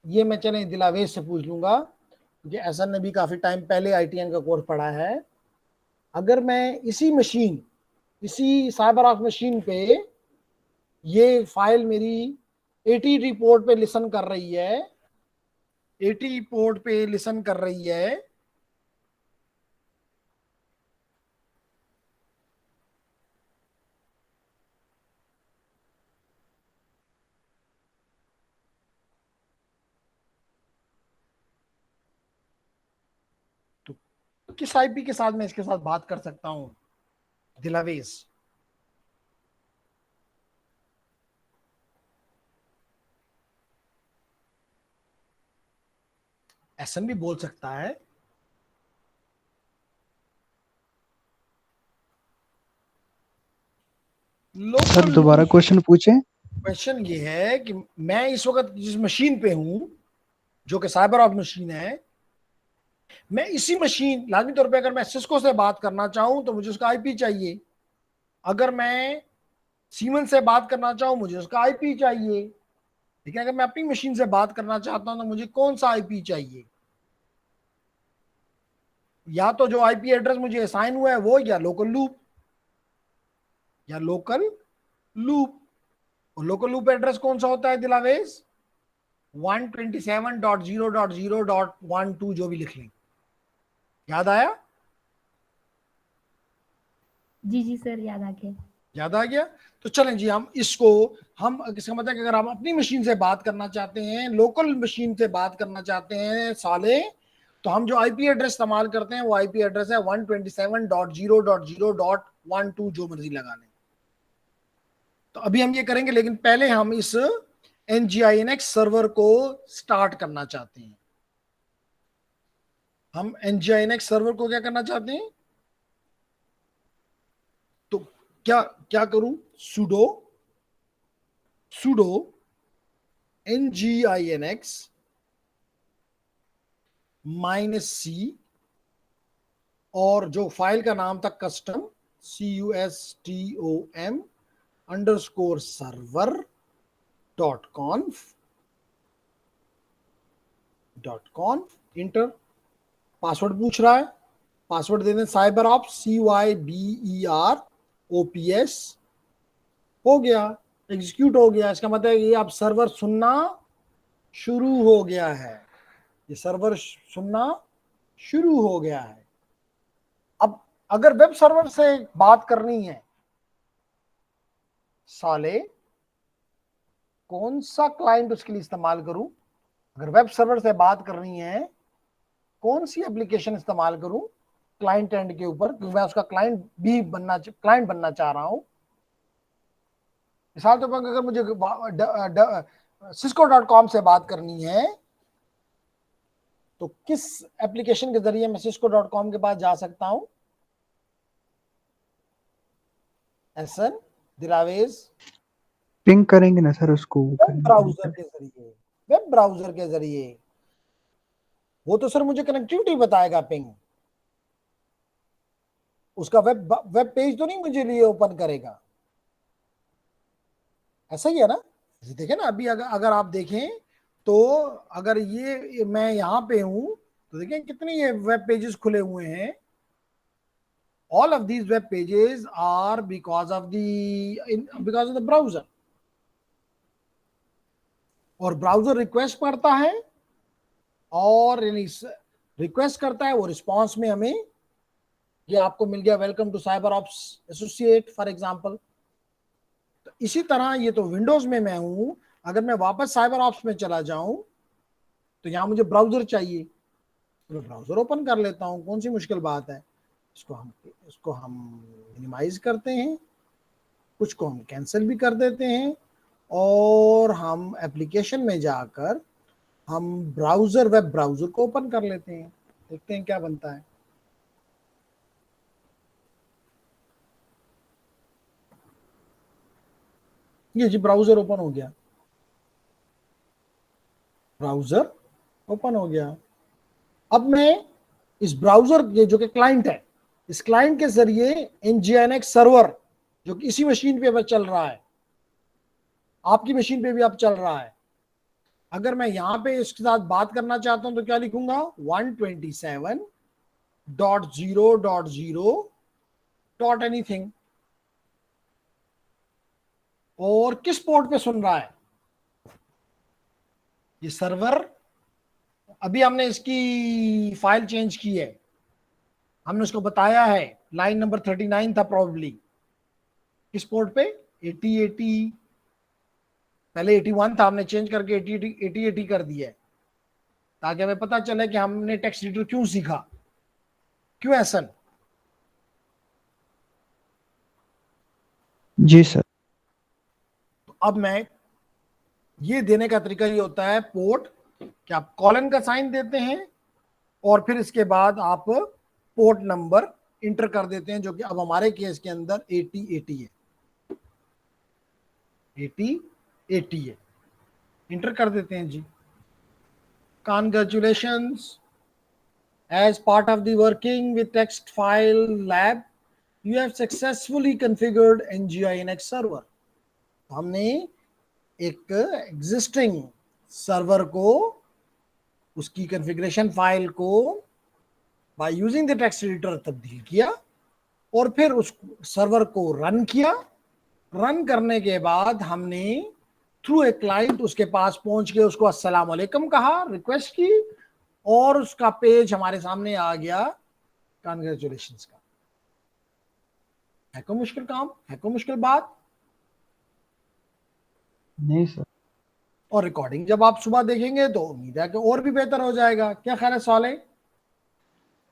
S1: ये मैं चले दिलावेश से पूछ लूंगा क्योंकि एहसन ने भी काफी टाइम पहले ITN का कोर्स पढ़ा है। अगर मैं इसी मशीन, इसी साइबर ऑफ मशीन पे ये फाइल मेरी 80 पोर्ट पे लिसन कर रही है, 80 पोर्ट पे लिसन कर रही है, तो किस IP के साथ मैं इसके साथ बात कर सकता हूं, दिलावेश। एहसन भी बोल सकता है।
S4: सर
S1: लोकल
S4: दोबारा क्वेश्चन पूछें।
S1: क्वेश्चन ये है कि मैं इस वक्त जिस मशीन पे हूं जो कि साइबर ऑफ मशीन है, मैं इसी मशीन, लाजमी तौर पे अगर मैं सिस्को से बात करना चाहूं तो मुझे उसका IP चाहिए। अगर मैं सीमन से बात करना चाहूं मुझे उसका IP चाहिए। ठीक है, अगर मैं अपनी मशीन से बात करना चाहता हूं तो मुझे कौन सा IP चाहिए, या तो जो IP एड्रेस मुझे असाइन हुआ है वो, या लोकल लूप, या लोकल लूप। और लोकल लूप एड्रेस कौन सा होता है दिलावेज, 127.0.0.12 जो भी लिख लें। याद आया,
S3: जी जी सर, याद आ गया।
S1: याद आ गया। तो चलें जी, हम इसको, हम इसका मतलब कि अगर हम अपनी मशीन से बात करना चाहते हैं, लोकल मशीन से बात करना चाहते हैं साले, तो हम जो IP एड्रेस इस्तेमाल करते हैं वो IP एड्रेस है 127.0.0.12, जो मर्जी लगा लें। तो अभी हम ये करेंगे, लेकिन पहले हम इस nginx सर्वर को स्टार्ट करना चाहते हैं। हम nginx सर्वर को क्या करना चाहते हैं, तो क्या क्या करूं, sudo nginx -c और जो फाइल का नाम था custom custom underscore server .conf inter. Password पूछ रहा है, पासवर्ड दे दें साइबर ऑप्स CYBEROPS। हो गया, एग्जीक्यूट हो गया। इसका मतलब ये अब सर्वर सुनना शुरू हो गया है, ये सर्वर सुनना शुरू हो गया है। अब अगर वेब सर्वर से बात करनी है, साले कौन सा क्लाइंट उसके लिए इस्तेमाल करूं? अगर वेब सर्वर से बात करनी है, कौन सी एप्लीकेशन इस्तेमाल करूं क्लाइंट एंड के ऊपर, क्योंकि मैं उसका क्लाइंट बनना चाह रहा हूं। मिसाल के तौर पर अगर मुझे cisco.com से बात करनी है, तो किस एप्लीकेशन के जरिए मैं cisco.com के पास जा सकता हूं? एसन दिलावेज
S4: पिंग करेंगे ना सर उसको,
S1: वेब ब्राउजर के जरिए, वेब ब्राउजर के जरिए। वो तो सर मुझे कनेक्टिविटी बताएगा पिंग, उसका वेब पेज तो नहीं मुझे लिए ओपन करेगा। ऐसा ही है ना? देखें ना, अभी अगर आप देखें तो अगर ये मैं यहाँ पे हूं तो देखें कितने ये वेब पेजेस खुले हुए हैं। All of these web pages are because of the browser. और ब्राउजर रिक्वेस्ट करता है, और रिक्वेस्ट करता है, वो रिस्पॉन्स में हमें ये आपको मिल गया, welcome to cyber ops associate for example. तो इसी तरह ये तो विंडोज में मैं हूं, अगर मैं वापस साइबर ऑप्स में चला जाऊं तो यहां मुझे ब्राउजर चाहिए, तो मैं ब्राउजर ओपन कर लेता हूं, कौन सी मुश्किल बात है। इसको हम मिनिमाइज करते हैं, कुछ को हम कैंसिल भी कर देते हैं, और हम एप्लीकेशन में जाकर हम वेब ब्राउजर को ओपन कर लेते हैं, देखते हैं क्या बनता है। ये जी ब्राउजर ओपन हो गया, ब्राउजर ओपन हो गया। अब मैं इस ब्राउजर के जो कि क्लाइंट है, इस क्लाइंट के जरिए nginx सर्वर जो कि इसी मशीन पे चल रहा है, आपकी मशीन पे भी अब चल रहा है, अगर मैं यहां पे इसके साथ बात करना चाहता हूं तो क्या लिखूंगा? 127.0.0.anything। और किस पोर्ट पे सुन रहा है ये सर्वर? अभी हमने इसकी फाइल चेंज की है, हमने उसको बताया है, लाइन नंबर 39 था प्रॉब्ली। किस पोर्ट पे? 8080, पहले 81 था, हमने चेंज करके 8080 कर दिया है, ताकि हमें पता चले कि हमने टेक्स्ट एडिटर क्यों सीखा, क्यों ऐसा।
S4: जी सर।
S1: तो अब मैं ये देने का तरीका ये होता है, पोर्ट कि आप कॉलन का साइन देते हैं और फिर इसके बाद आप पोर्ट नंबर इंटर कर देते हैं, जो कि अब हमारे केस के अंदर 8080 है, 8080 है, इंटर कर देते हैं जी। Congratulations, as part of the working with text file lab, you have successfully configured nginx server। हमने एक एग्जिस्टिंग सर्वर को, उसकी कॉन्फ़िगरेशन फाइल को by using the text editor तब्दील किया, और फिर उस सर्वर को रन किया। रन करने के बाद हमने थ्रू ए क्लाइंट उसके पास पहुंच के उसको अस्सलाम वालेकुम कहा, रिक्वेस्ट की, और उसका पेज हमारे सामने आ गया कांग्रेचुलेशंस का। है कोई मुश्किल काम? है कोई मुश्किल बात?
S4: नहीं सर।
S1: और रिकॉर्डिंग जब आप सुबह देखेंगे तो उम्मीद है कि और भी बेहतर हो जाएगा। क्या ख्याल है साले?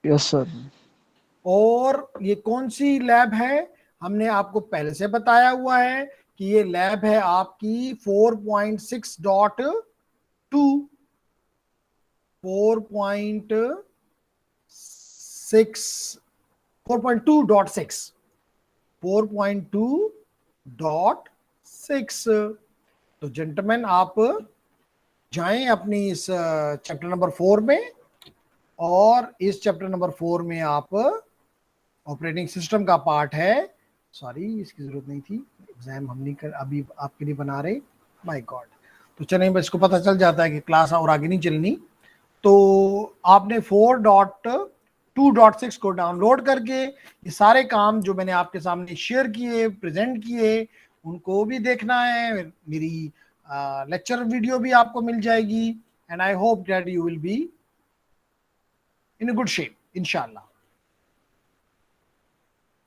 S4: Yes sir.
S1: और ये कौन सी लैब है? हमने आपको पहले से बताया हुआ है कि ये लैब है आपकी 4.6.2 4.2.6 तो जेंटलमैन आप जाएं अपनी इस चैप्टर नंबर 4 में, और इस चैप्टर नंबर 4 में आप ऑपरेटिंग सिस्टम का पार्ट है। सॉरी, इसकी जरूरत नहीं थी, एग्जाम हम नहीं कर, अभी आपके लिए बना रहे। My God. तो चलें, बस इसको पता चल जाता है कि क्लास और आगे नहीं चलनी। तो आपने 4.2.6 को डाउनलोड करके ये सारे काम जो मैंने आपके सामने शेयर किए, प्रेजेंट किए, उनको भी देखना है। मेरी लेक्चर वीडियो भी आपको मिल जाएगी, and I hope that you will be in a good shape इंशाल्लाह।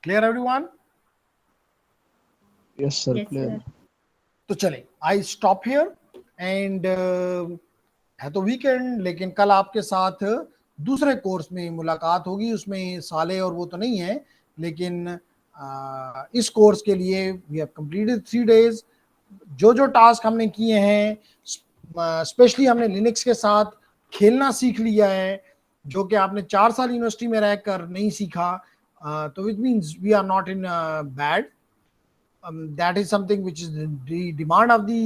S1: Clear everyone?
S4: Yes, sir.
S3: Yes,
S4: Clear.
S3: sir.
S1: तो चले, आई स्टॉप हियर एंड है तो वीकेंड, लेकिन कल आपके साथ दूसरे कोर्स में मुलाकात होगी। उसमें साले और वो तो नहीं है, लेकिन इस कोर्स के लिए वी हैव कंप्लीटेड 3 days। जो जो टास्क हमने किए हैं, स्पेशली हमने लिनक्स के साथ खेलना सीख लिया है, जो कि आपने 4 साल यूनिवर्सिटी में रहकर नहीं सीखा। तो which means we are not in bad. That is something which is the demand of the